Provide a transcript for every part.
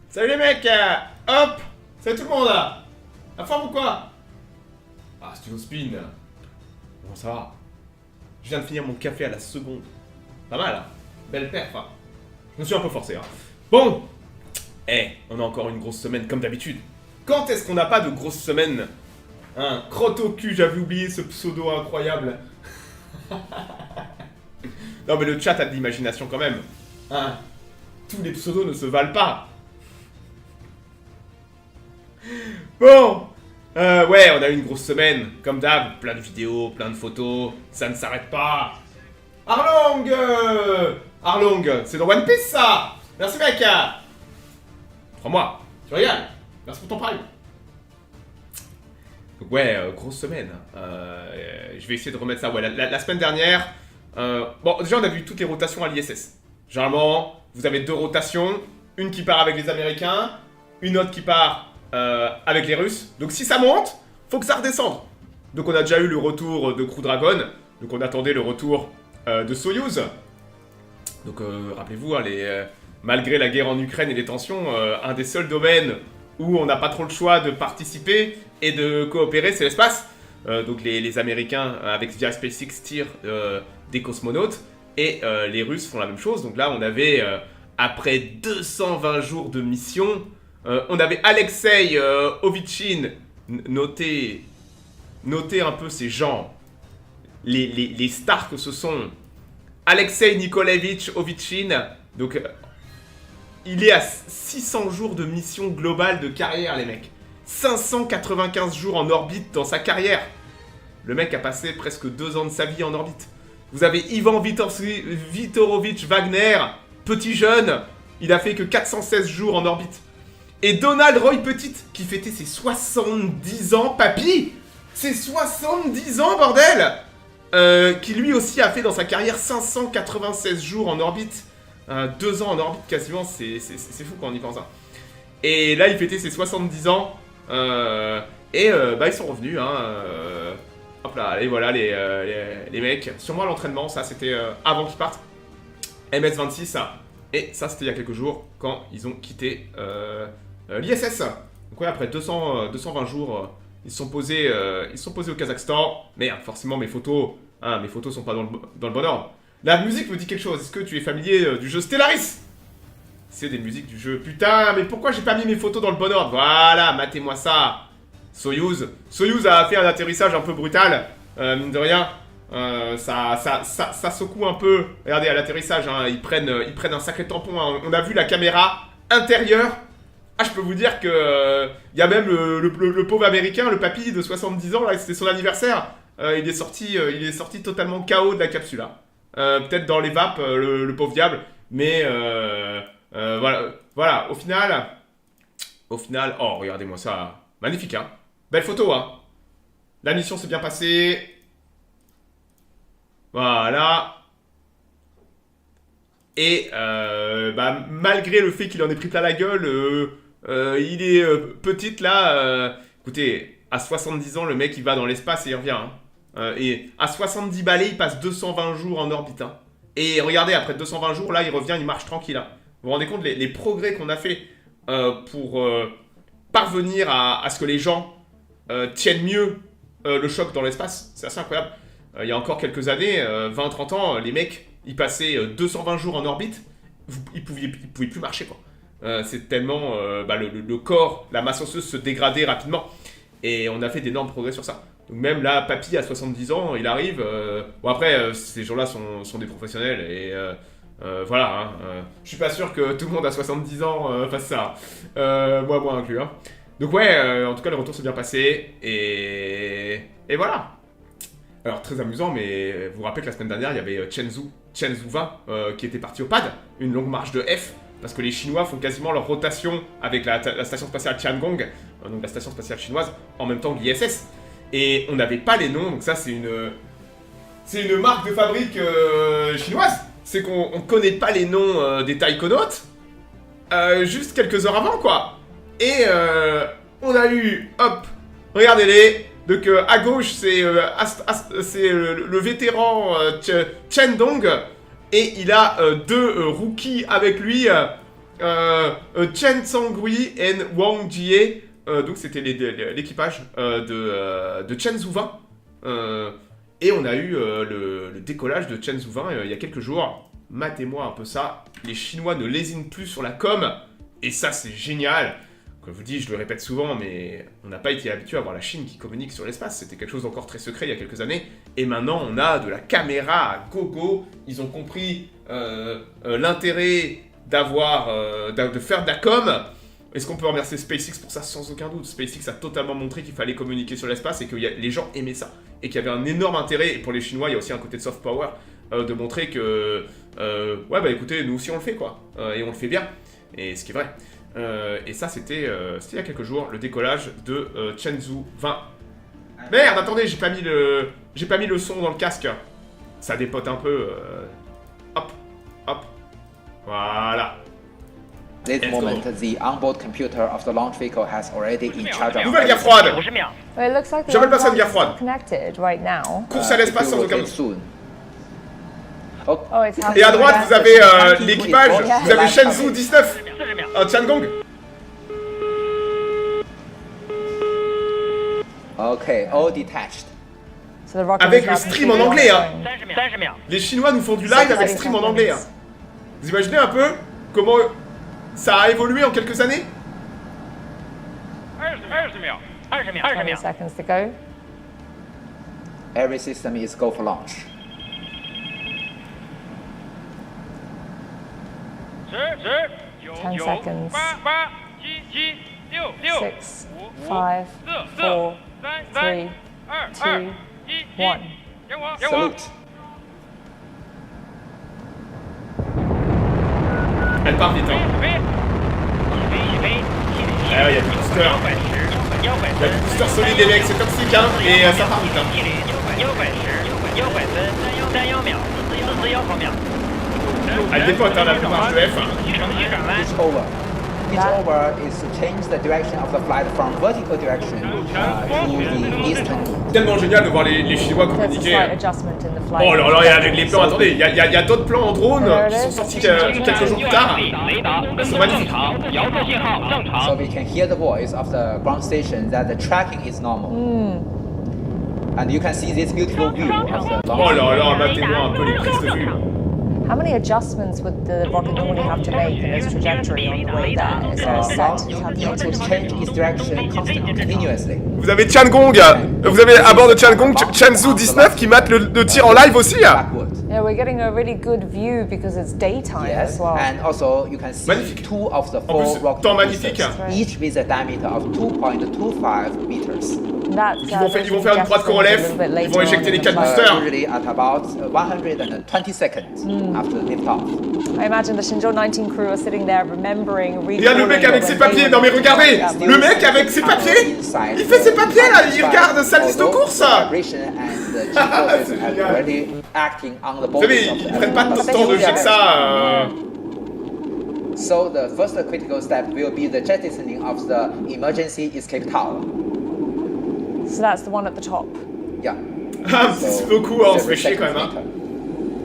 Salut les mecs, hop. Salut tout le monde. La forme ou quoi? Ah, Studio Spin. Bon, ça va. Je viens de finir mon café à la seconde. Pas mal, hein. Belle perf, hein. Je me suis un peu forcé, hein. Bon. On a encore une grosse semaine, comme d'habitude. Quand est-ce qu'on n'a pas de grosse semaine? Hein, crotte au cul, j'avais oublié ce pseudo incroyable. Non mais le chat a de l'imagination quand même. Hein, tous les pseudos ne se valent pas. Bon, ouais, on a eu une grosse semaine, comme d'hab, plein de vidéos, plein de photos, ça ne s'arrête pas. Arlong Arlong, c'est dans One Piece ça. Merci mec. 3 mois, tu regardes. Merci pour ton prime. Donc ouais, grosse semaine. Je vais essayer de remettre ça. Ouais, la semaine dernière, bon, déjà on a vu toutes les rotations à l'ISS. Généralement, vous avez 2 rotations, une qui part avec les Américains, une autre qui part avec les Russes. Donc si ça monte, faut que ça redescende. Donc on a déjà eu le retour de Crew Dragon, donc on attendait le retour de Soyuz. Donc rappelez-vous, hein, malgré la guerre en Ukraine et les tensions, un des seuls domaines où on n'a pas trop le choix de participer et de coopérer, c'est l'espace. Donc les Américains avec via SpaceX tirent des cosmonautes et les Russes font la même chose. Donc là on avait, après 220 jours de mission, on avait Alexei Ovitchin, notez un peu ces gens, les stars que ce sont. Alexei Nikolaevich Ovitchin, donc il est à 600 jours de mission globale de carrière les mecs. 595 jours en orbite dans sa carrière. Le mec a passé presque 2 ans de sa vie en orbite. Vous avez Ivan Vitorovich Wagner, petit jeune, il a fait que 416 jours en orbite. Et Donald Roy Petit, qui fêtait ses 70 ans, papy. Ses 70 ans, bordel. Qui lui aussi a fait dans sa carrière 596 jours en orbite. 2 ans en orbite quasiment, c'est fou quand on y pense. Hein. Et là, il fêtait ses 70 ans. Bah, ils sont revenus. Hein, hop là, et voilà les mecs. Sûrement à l'entraînement, ça c'était avant qu'ils partent. MS-26, ça. Et ça, c'était il y a quelques jours quand ils ont quitté l'ISS. Donc, ouais, après 220 jours. Ils se sont posés au Kazakhstan. Merde, forcément mes photos sont pas dans le bon ordre. La musique me dit quelque chose. Est-ce que tu es familier du jeu Stellaris? C'est des musiques du jeu. Putain, mais pourquoi j'ai pas mis mes photos dans le bon ordre? Voilà, matez-moi ça. Soyuz a fait un atterrissage un peu brutal. Mine de rien, ça secoue un peu. Regardez à l'atterrissage, hein, ils prennent un sacré tampon. Hein. On a vu la caméra intérieure. Ah, je peux vous dire que y a même le pauvre américain, le papy de 70 ans, là, c'était son anniversaire. Il est sorti totalement KO de la capsule. Hein. Peut-être dans les vapes, le pauvre diable. Mais voilà. Au final, oh, regardez-moi ça. Magnifique, hein. Belle photo, hein. La mission s'est bien passée. Voilà. Et bah, malgré le fait qu'il en ait pris plein la gueule, il est petite là. Écoutez, à 70 ans, le mec il va dans l'espace et il revient. Hein. Et à 70 balais, il passe 220 jours en orbite. Hein. Et regardez, après 220 jours, là, il revient, il marche tranquille. Hein. Vous vous rendez compte les progrès qu'on a fait pour parvenir à ce que les gens tiennent mieux le choc dans l'espace? C'est assez incroyable. Il y a encore quelques années, 20-30 ans, les mecs, ils passaient 220 jours en orbite, ils pouvaient plus marcher, quoi. C'est tellement bah, le corps, la masse osseuse se dégradait rapidement. Et on a fait d'énormes progrès sur ça. Donc même là, papy à 70 ans, il arrive. Bon après, ces gens-là sont des professionnels et voilà. Hein, je suis pas sûr que tout le monde à 70 ans fasse ça. Moi inclus. Hein. Donc ouais, en tout cas le retour s'est bien passé et voilà. Alors très amusant, mais vous vous rappelez que la semaine dernière, il y avait Shenzhou 20 qui était parti au pad, une longue marche de F. Parce que les Chinois font quasiment leur rotation avec la station spatiale Tiangong, donc la station spatiale chinoise, en même temps que l'ISS. Et on n'avait pas les noms, donc ça c'est une marque de fabrique chinoise. C'est qu'on connaît pas les noms des taïkonautes, juste quelques heures avant quoi. Et on a eu, hop, regardez-les. Donc à gauche c'est le vétéran Chen Dong. Et il a 2 rookies avec lui. Chen Zhonghui et Wang Jie, donc c'était l'équipage de Chenzhou 20. Et on a eu le décollage de Chenzhou 20 il y a quelques jours. Matez-moi un peu ça. Les Chinois ne lésinent plus sur la com. Et ça, c'est génial. Comme je vous dis, je le répète souvent, mais on n'a pas été habitué à voir la Chine qui communique sur l'espace. C'était quelque chose d'encore très secret il y a quelques années. Et maintenant, on a de la caméra à gogo. Ils ont compris l'intérêt de faire de la com. Est-ce qu'on peut remercier SpaceX pour ça? Sans aucun doute. SpaceX a totalement montré qu'il fallait communiquer sur l'espace et que les gens aimaient ça. Et qu'il y avait un énorme intérêt. Et pour les Chinois, il y a aussi un côté de soft power de montrer que ouais, bah écoutez, nous aussi on le fait quoi. Et on le fait bien. Et ce qui est vrai. Et ça, c'était il y a quelques jours, le décollage de Chenzhou 20. Merde, attendez, j'ai pas mis le son dans le casque. Ça dépote un peu. Hop, hop. Voilà. This moment, the onboard computer of the launch vehicle has already in charge of. Nouvelle guerre froide. Well, it looks like the J'appelle pas ça une guerre laptop's froide. connected right now. Course à l'espace sans aucun doute. Soon. Oh, it's Et à droite, vous avez Thank you. l'équipage. Yeah. Vous avez Shenzhou 19. Tiangong. Okay, all detached. So the rocket Avec is le now stream en completely anglais, hein. ongoing. Les Chinois nous font du live avec stream en anglais. Hein. Vous imaginez un peu comment ça a évolué en quelques années? 20 seconds to go. Every system is go for launch. 10 seconds. 6, 5, 4, 3, 2, 1. Salute. Elle part vite, hein. Ah ouais, il y a du booster. Il y a du booster solide, les mecs, c'est toxique, hein. Et ça part vite, hein. Elle dépote, hein, la plupart de F. It's over. It's over is to change the direction of the flight from vertical direction to the eastern. Tellement génial de voir les Chinois There's a communiquer. slight adjustment in the flight. Oh là là, et avec les plans, attendez, il y a d'autres plans en drone qui sont sortis quelques jours plus tard. Ils sont magnifiques. So we can hear the voice of the ground station that the tracking is normal. And you can see this beautiful view of the Oh launch. là là, matez-moi un peu les prises de vue. How many adjustments would the rocket normally have to make in its trajectory on the way there? Is there a set Well, it calculation? will change its direction constantly, continuously. Vous avez Tiangong, vous avez à bord de Tiangong Chenzhou 19 qui mate le tir en live aussi. Backward. Yeah, we're getting a really good view because it's daytime Yes, as well. and also you can see Magnifique. two of the En four plus, rocket temps magnifique. boosters, each with a diameter of 2.25 meters. That, Ils vont faire une droite corolef, ils vont éjecter les 4 boosters. Usually at about 120 seconds after liftoff. I imagine the Shenzhou 19 crew are sitting there remembering. Il y a le mec avec ses papiers, non mais regardez, le mec avec ses papiers, il fait ses papiers là, il regarde sa liste de courses. Vous savez, ils prennent pas tant de temps de jeter ça. So the first critical step will be the jettisoning of the emergency escape tower. So that's the one at the top. Yeah. Ah, c'est beaucoup, hein, on se fait chier quand même. Hein.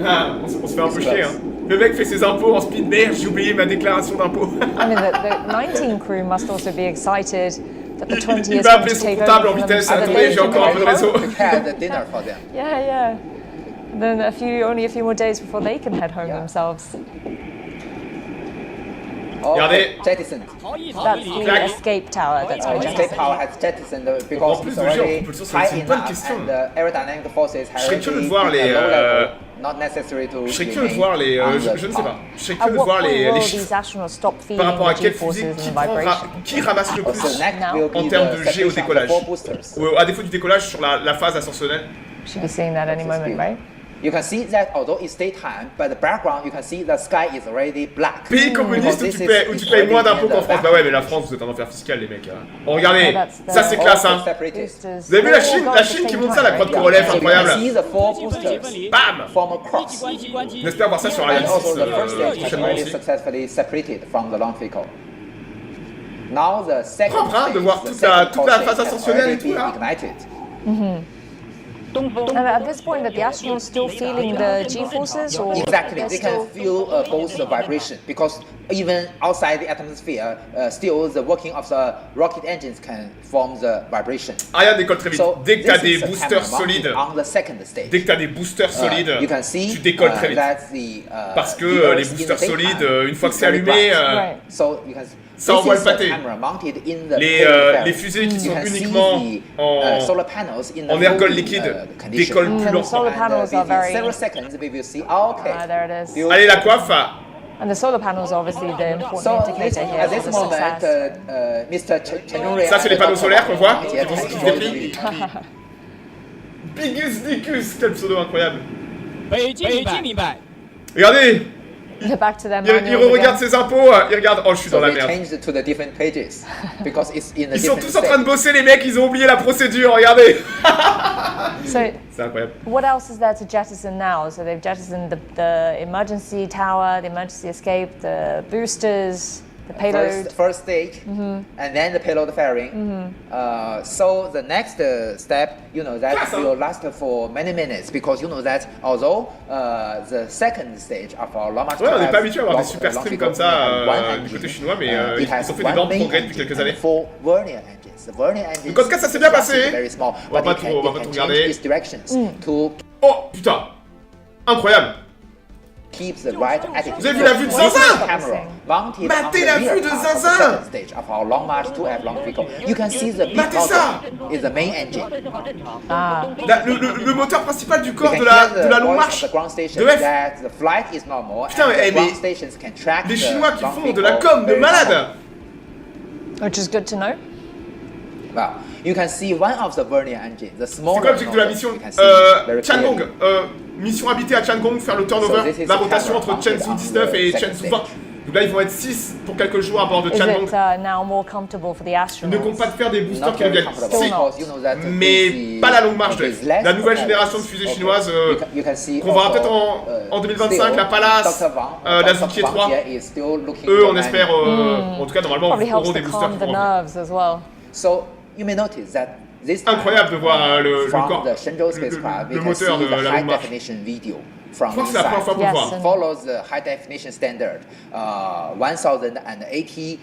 Ah, on se fait un peu chier. Hein. Le mec fait ses impôts en speed, merde, j'ai oublié ma déclaration d'impôt. I mean, the 19 crew must also be excited that the 20 Il is va going appeler to son take comptable en over from vitesse. them. Are Attendez, they j'ai encore un peu de going réseau. Prepare the dinner for them. Yeah, yeah. Then only a few more days before they can head home Yeah. themselves. Regardez. Jettisoned. That's the escape tower that's been Escape jettisoned. tower has jettisoned En because plus it's de gérer en already propulsion, high c'est une bonne enough question. and the aerodynamic forces have Je serais curieux already de voir been les, at low level, not necessary to Je serais curieux de remain voir les. on Je the ne sais top. pas. Je serais At curieux de what voir point les will chiffres these astronauts stop par feeling rapport à the quelle G-forces fusée and vibration? qui ramasse le So plus next Now. will be en termes the de G au separation of the décollage. four boosters. Ou à défaut du décollage sur la phase ascensionnelle. Should be seeing that any moment, right? You can see that although it's daytime, but the background you can see the sky is already black. Pays communiste où tu payes moins d'impôts qu'en France. Bah ouais, mais la France, vous êtes un enfer fiscal, les mecs. Hein. Oh, regardez, ça c'est classe, hein. Boosters. Vous avez vu They all go la at the Chine qui same monte ça, la time, croix de right? Korolev, So you incroyable. can see the four boosters Bam. form a cross. On espère voir ça sur And Ariane 6 also the first stage has prochainement already aussi. successfully separated from the launch vehicle. Now the second Propre, hein, de stage, voir the toute la second phase stage has ascensionnelle et already tout, là. been ignited. And at this point, are the astronauts still feeling the G-forces? Or Exactly, they're they can feel both the vibration because even outside the atmosphere, still the working of the rocket engines can form the vibration. Ariane décolle très vite. So Dès que tu as this des is a boosters camera mounted solides, on the second stage. dès que tu as des boosters solides, You can see tu décolles très vite. that the, Parce que the les Earth in the boosters daytime solides, une fois que is c'est very allumé, bright. Right. So you can ça this envoie is le the pâté. camera mounted in the Les, payload les ferry. fusées qui You sont can see uniquement the, solar panels in the en ergol folding, liquide condition. décollent plus And the lentement. solar panels are within very. several seconds we will see. Okay. There it is. Beautiful. Allez, la coiffe. And the solar panels are obviously the important So indicator here at for this the moment, success. Mr. Chen Yonghui Ça, c'est les and panneaux Dr. solaires qu'on voit, Wang qui have vont se enjoyed déplier. the Bigus Dicus, quel pseudo incroyable. 北京明白。 Regardez, They're back to their il manuals regarde again. ses impôts, il regarde, oh je suis So dans la they merde. changed to the different pages because it's in a Ils sont different tous en train de state. bosser les mecs, ils ont oublié la procédure, regardez. So, C'est incroyable. what else is there to jettison now? So they've jettisoned the emergency tower, the emergency escape, the boosters, the payload. First stage, and then the payload fairing. So the next step, that Class, huh? will last for many minutes because that although the second stage of our Long March Ouais, on n'est 12 pas habitué à avoir des long- super long streams figure comme ça only have one du engine. côté chinois, mais It ils has ont fait one d'énormes main progrès depuis engine quelques and années. 4 vernier engines. The vernier engines Donc, en tout cas, ça s'est bien just passé. very small, On va but pas it trop- on va can, pas it trop can regarder. change its directions to Oh putain, incroyable. keep the right attitude. Vous avez vu la vue de So this Zinzin? camera mounted Matez on the la rear vue de part of the Zinzin? second stage of our Long March 2F long vehicle. You can see the big Matez ça? motor is the main engine. Ah, Le moteur principal du You corps can de hear la the longue voice marche of the ground station de F. that the flight is normal Putain, and mais- the ground mais stations can track Les the Chinois qui long font de la vehicle com de very malade. normally. which is good to know. Well, you can see one of the vernier engines, the C'est smaller quoi l'objectif de la nozzle, mission you can see very Tiangong, clearly. mission habitée à Tiangong, faire le So turnover, this is la the rotation camera entre Shenzhou mounted on 19 et the second Shenzhou 20. stage. Donc là, ils vont être 6 pour quelques jours à bord de Is Tiangong. it now more comfortable for the Ils ne astronauts? comptent pas de faire des boosters Not qui very reviennent comfortable Still 6, not. because you know that mais the- pas la longue marche de there is F. less La nouvelle propellers. génération de fusées Okay. chinoises You can see qu'on verra also, peut-être en 2025, still, la Pallas, Dr. Wang, la Dr. Zuki Wang 3. here is still looking Eux, for on espère, en tout cas, normalement, Probably helps auront des to boosters calm qui the vont revenir. nerves as well. So you may notice that this time, Incroyable de voir le from corps, the Shenzhou spacecraft, le we can moteur see de the la high longue marche. definition video from Je crois que c'est la première fois inside. qu'on le Yes, voit. and- Follows the high definition standard 1080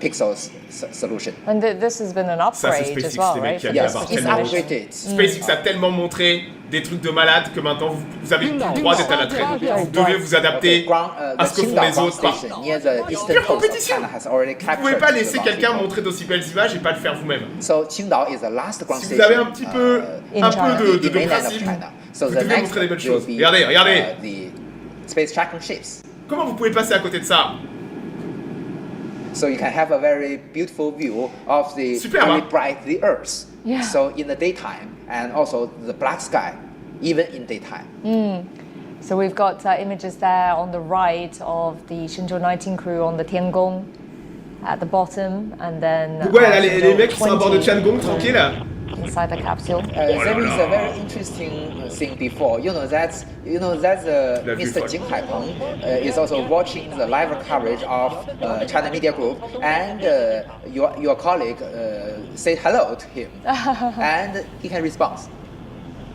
pixels solution. And this has been an Ça, c'est upgrade as SpaceX, well, les right? mecs qui for aiment this avoir It's tellement- mission. upgraded. SpaceX a tellement montré des trucs de malade que maintenant vous avez plus le droit d'être à la traîne. Vous devez vous adapter à ce que font les autres. Near the eastern Pure coast of compétition. China has already Vous pouvez captured pas the laisser ground quelqu'un vehicle. montrer d'aussi belles images et pas le faire vous-même. So Qingdao is the last ground Si vous avez station, un petit peu, in un China. peu in de mainland of principe, China. So vous the devez next montrer des belles will choses. be, Regardez, regardez. The space tracking ships. Comment vous pouvez passer à côté de ça? So you can have a very beautiful view of the Superbe, very hein? bright the Earth. Yeah. So in the daytime and also the black sky, even in daytime. So we've got images there on the right of the Shenzhou 19 crew on the Tiangong at the bottom, and then Ouais, là, les Shenzhou mecs qui sont à bord de 20 Tiangong, tranquille. inside the capsule. There is a very interesting thing before. You know that La vue Mr. folle. Jing Haipeng is also watching the live coverage of China Media Group, and your colleague said hello to him, and he can respond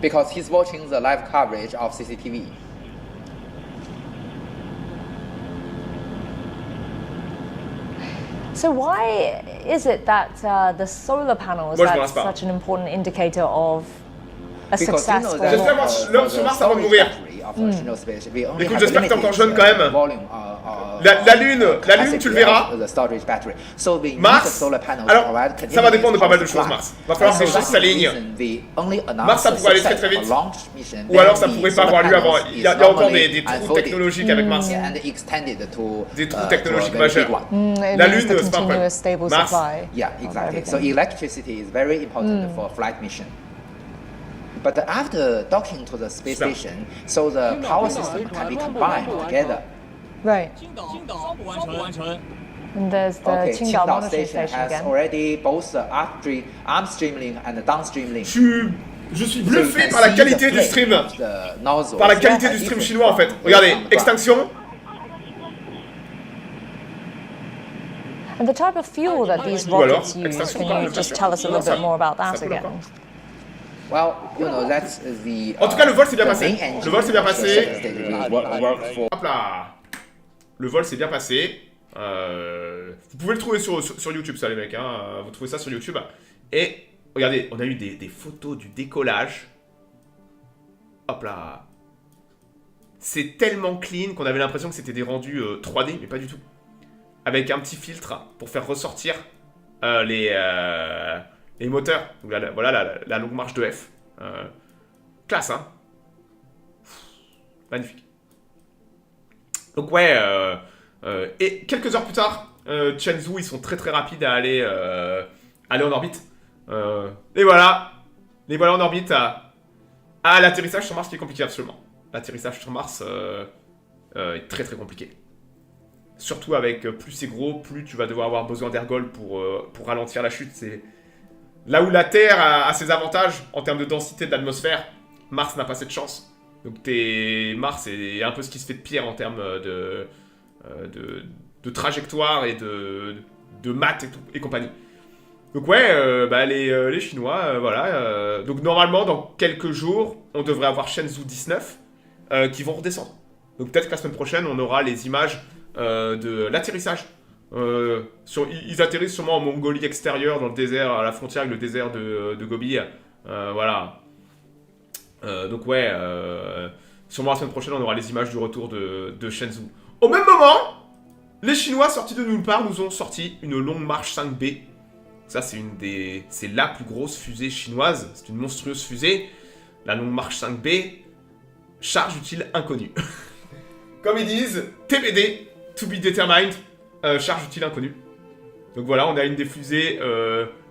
because he's watching the live coverage of CCTV. So why is it that the solar panels Moi, je are me lasse pas. such an important indicator of a Because you know successful? that J'espère voir l'homme sur Mars avant de mourir. Écoute, j'espère que t'es encore jeune quand même. La Lune, tu le verras. Mars, alors, ça va dépendre de pas mal de choses, Mars. Va falloir que les choses s'alignent. Mars, ça pourrait aller très très vite. Ou alors, ça pourrait pas avoir lieu avant. Il y a encore des trous technologiques avec Mars. Des trous technologiques majeurs. It La means Lune, the c'est pas un continuous problème. stable Mars, supply. Yeah, of exactly. So everything. electricity is very important for flight mission. But after docking to the space Super. station, so the power system can be combined together. Right. 青岛不完成。 And there's the Okay, Qingdao Qingdao monitoring station station has again. already both the upstream link and the downstream link. Je suis So you bluffé can par la see qualité the du flame stream. of the nozzles Par la qualité are du stream different chinois en fait. from Regardez, the ground. extinction. And the type of fuel that these Ou alors, rockets use, extraction can par you le just pressure. tell us a little Ça- bit more about ça that peut again? encore. Well, you know, that's the. En tout cas, le vol s'est bien the passé. main engine Le vol s'est bien of the passé. second stage work for. Hop là. Le vol s'est bien passé. Vous pouvez le trouver sur YouTube, ça, les mecs. Hein. Vous trouvez ça sur YouTube. Et regardez, on a eu des photos du décollage. Hop là. C'est tellement clean qu'on avait l'impression que c'était des rendus 3D, mais pas du tout. Avec un petit filtre pour faire ressortir les moteurs. Donc là, voilà la longue marche de F. Classe, hein. Magnifique. Donc ouais, et quelques heures plus tard, Shenzhou, ils sont très très rapides à aller en orbite. Et voilà en orbite. L'atterrissage sur Mars qui est compliqué absolument. L'atterrissage sur Mars est très très compliqué. Surtout avec plus c'est gros, plus tu vas devoir avoir besoin d'ergols pour ralentir la chute. C'est là où la Terre a ses avantages en termes de densité de l'atmosphère. Mars n'a pas cette chance. Donc Mars est un peu ce qui se fait de pire en termes de trajectoire et de maths et compagnie. Donc ouais, les Chinois, voilà. Donc normalement, dans quelques jours, on devrait avoir Shenzhou 19 qui vont redescendre. Donc peut-être que la semaine prochaine, on aura les images de l'atterrissage. Ils atterrissent sûrement en Mongolie extérieure, dans le désert, à la frontière avec le désert de Gobi. Voilà. Donc ouais, sûrement la semaine prochaine, on aura les images du retour de Shenzhou. Au même moment, les Chinois sortis de nulle part nous ont sorti une longue marche 5B. Ça, c'est la plus grosse fusée chinoise. C'est une monstrueuse fusée. La longue marche 5B, charge utile inconnue. Comme ils disent, TBD, to be determined, charge utile inconnue. Donc voilà, on a une des fusées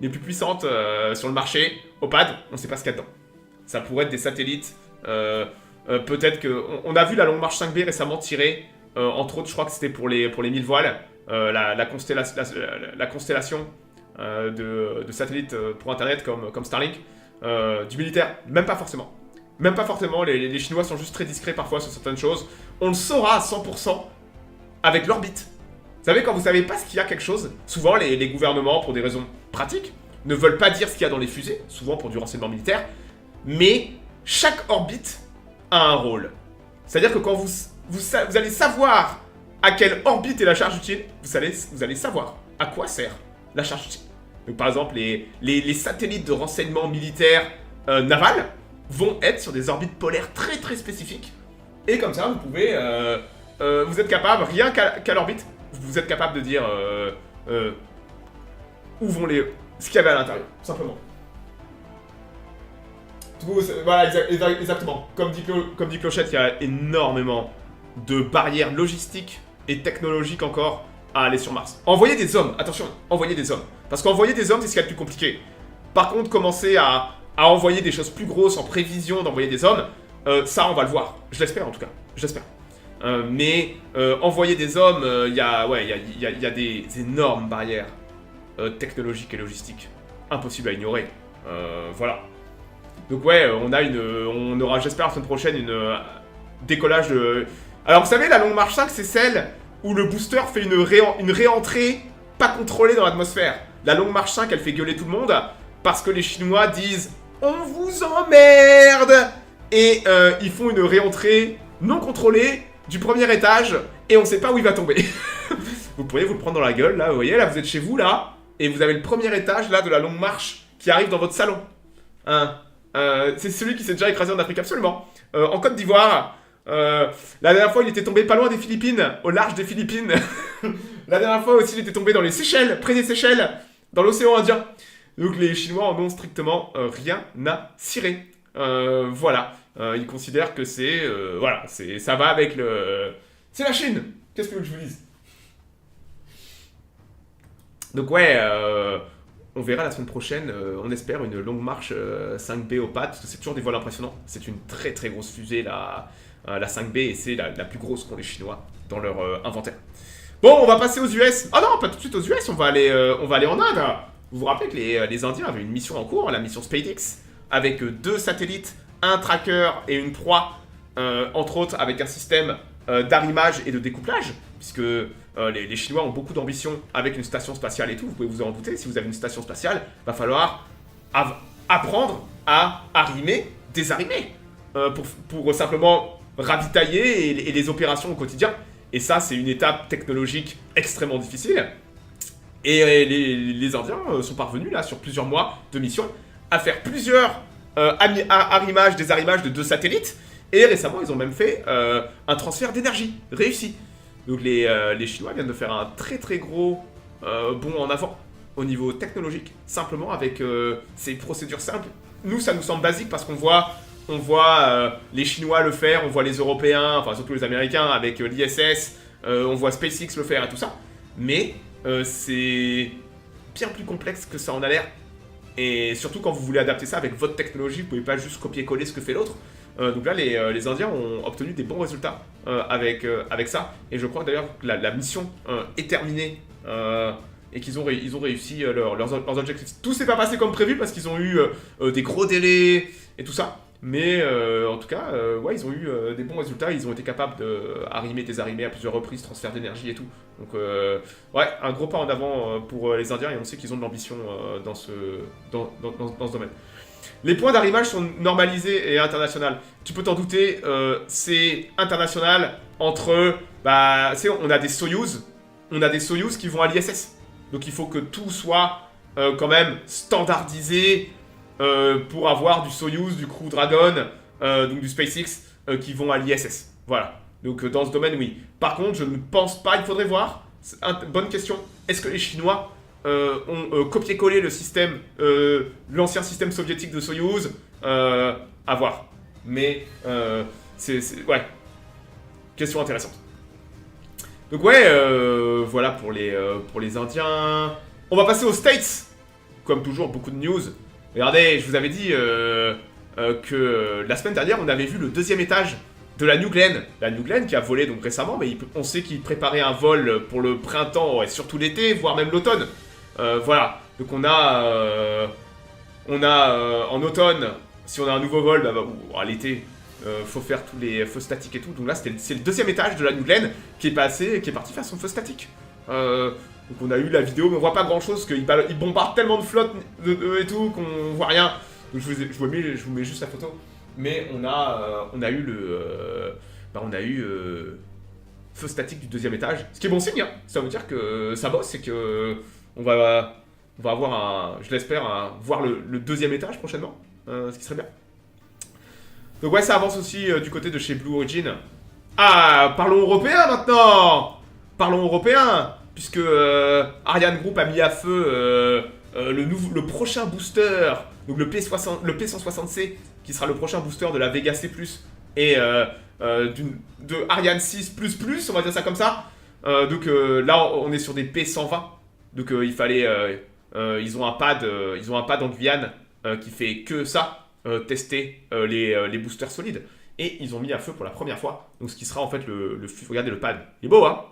les plus puissantes sur le marché. Au pad, on ne sait pas ce qu'il y a dedans. Ça pourrait être des satellites. Peut-être que... On a vu la longue marche 5B récemment tirée. Entre autres, je crois que c'était pour les 1000 voiles. La constellation de satellites pour Internet comme Starlink. Du militaire, même pas forcément. Même pas forcément, les Chinois sont juste très discrets parfois sur certaines choses. On le saura à 100% avec l'orbite. Vous savez, quand vous savez pas ce qu'il y a quelque chose, souvent les gouvernements, pour des raisons pratiques, ne veulent pas dire ce qu'il y a dans les fusées, souvent pour du renseignement militaire, mais chaque orbite a un rôle. C'est-à-dire que quand vous allez savoir à quelle orbite est la charge utile, vous allez savoir à quoi sert la charge utile. Donc par exemple, les satellites de renseignement militaire naval vont être sur des orbites polaires très très spécifiques. Et comme ça, vous pouvez... vous êtes capable, rien qu'à l'orbite, vous êtes capable de dire où vont ce qu'il y avait à l'intérieur, tout simplement. Voilà, exactement. Comme dit Clochette, il y a énormément de barrières logistiques et technologiques encore à aller sur Mars. Envoyer des hommes, attention, envoyer des hommes. Parce qu'envoyer des hommes, c'est ce qu'il y a de plus compliqué. Par contre, commencer à envoyer des choses plus grosses en prévision d'envoyer des hommes, ça, on va le voir. Je l'espère, en tout cas. J'espère. Mais envoyer des hommes, il y a des énormes barrières technologiques et logistiques. Impossible à ignorer. Voilà. Donc ouais, on aura, j'espère, la semaine prochaine, une décollage de... Alors vous savez, la longue marche 5, c'est celle où le booster fait une réentrée pas contrôlée dans l'atmosphère. La longue marche 5, elle fait gueuler tout le monde parce que les Chinois disent « On vous emmerde !» Et ils font une réentrée non contrôlée du premier étage et on sait pas où il va tomber. Vous pourriez vous le prendre dans la gueule, là, vous voyez, là, vous êtes chez vous, là, et vous avez le premier étage, là, de la longue marche qui arrive dans votre salon. Hein, c'est celui qui s'est déjà écrasé en Afrique, absolument. En Côte d'Ivoire, la dernière fois, il était tombé pas loin des Philippines, au large des Philippines. La dernière fois aussi, il était tombé dans les Seychelles, près des Seychelles, dans l'océan Indien. Donc les Chinois en ont strictement rien à cirer. Voilà. Ils considèrent que c'est... voilà, ça va avec le... C'est la Chine. Qu'est-ce que je vous dise? Donc ouais, on verra la semaine prochaine, on espère, une longue marche 5B au pad, parce que c'est toujours des vols impressionnants. C'est une très très grosse fusée, la 5B, et c'est la plus grosse qu'ont les Chinois dans leur inventaire. Bon, on va passer aux US. Ah non, pas tout de suite aux US, on va aller en Inde. Vous vous rappelez que les Indiens avaient une mission en cours, la mission SpaceX, avec 2 satellites, un tracker et une proie, entre autres avec un système d'arrimage et de découplage, puisque les Chinois ont beaucoup d'ambition avec une station spatiale et tout, vous pouvez vous en douter, si vous avez une station spatiale, va falloir apprendre à arrimer, désarimer, pour simplement ravitailler et les opérations au quotidien. Et ça, c'est une étape technologique extrêmement difficile. Et les Indiens sont parvenus, là, sur plusieurs mois de mission, à faire plusieurs arrimages, désarimages de 2 satellites. Et récemment, ils ont même fait un transfert d'énergie réussi. Donc les Chinois viennent de faire un très très gros bond en avant au niveau technologique, simplement avec ces procédures simples. Nous, ça nous semble basique parce qu'on voit les Chinois le faire, on voit les Européens, enfin surtout les Américains avec l'ISS, on voit SpaceX le faire et tout ça. Mais c'est bien plus complexe que ça en a l'air. Et surtout quand vous voulez adapter ça avec votre technologie, vous pouvez pas juste copier-coller ce que fait l'autre. Donc là, les Indiens ont obtenu des bons résultats avec ça. Et je crois d'ailleurs que la mission est terminée et qu'ils ont réussi leurs objectifs. Tout s'est pas passé comme prévu parce qu'ils ont eu des gros délais et tout ça. Mais en tout cas, ouais, ils ont eu des bons résultats. Ils ont été capables d'arrimer, désarimer à plusieurs reprises, transfert d'énergie et tout. Donc ouais, un gros pas en avant pour les Indiens et on sait qu'ils ont de l'ambition dans ce domaine. Les points d'arrimage sont normalisés et internationaux. Tu peux t'en douter, c'est international entre... Bah, on a des Soyouz qui vont à l'ISS. Donc il faut que tout soit quand même standardisé pour avoir du Soyouz, du Crew Dragon, donc du SpaceX, qui vont à l'ISS. Voilà. Donc dans ce domaine, oui. Par contre, je ne pense pas, il faudrait voir. Bonne question. Est-ce que les Chinois ont copié-collé le système, l'ancien système soviétique de Soyouz? À voir. Mais ouais. Question intéressante. Donc ouais, voilà pour les Indiens. On va passer aux States. Comme toujours, beaucoup de news. Regardez, je vous avais dit que la semaine dernière, on avait vu le 2e étage de la New Glenn. La New Glenn qui a volé donc récemment, mais on sait qu'il préparait un vol pour le printemps et surtout l'été, voire même l'automne. Voilà, donc on a en automne, si on a un nouveau vol, ou à l'été, faut faire tous les feux statiques et tout. Donc là, c'est le 2e étage de la New Glenn qui est parti faire son feu statique. Donc on a eu la vidéo, mais on voit pas grand chose, qu'il bombarde tellement de flotte et tout qu'on voit rien. Donc je vous mets juste la photo. Mais on a eu feu statique du 2e étage, ce qui est bon signe, hein. Ça veut dire que ça bosse et que on va avoir je l'espère, voir le 2e étage prochainement, ce qui serait bien. Donc ouais, ça avance aussi du côté de chez Blue Origin. Ah, parlons européen maintenant. Parlons européen, puisque Ariane Group a mis à feu le prochain booster, donc le P160C, qui sera le prochain booster de la Vega C+, et de Ariane 6++, on va dire ça comme ça. Donc là, on est sur des P120. Donc il fallait... ils ont un pad en Guyane qui fait que ça, tester les boosters solides. Et ils ont mis à feu pour la première fois. Donc ce qui sera en fait regardez le pad. Il est beau, hein,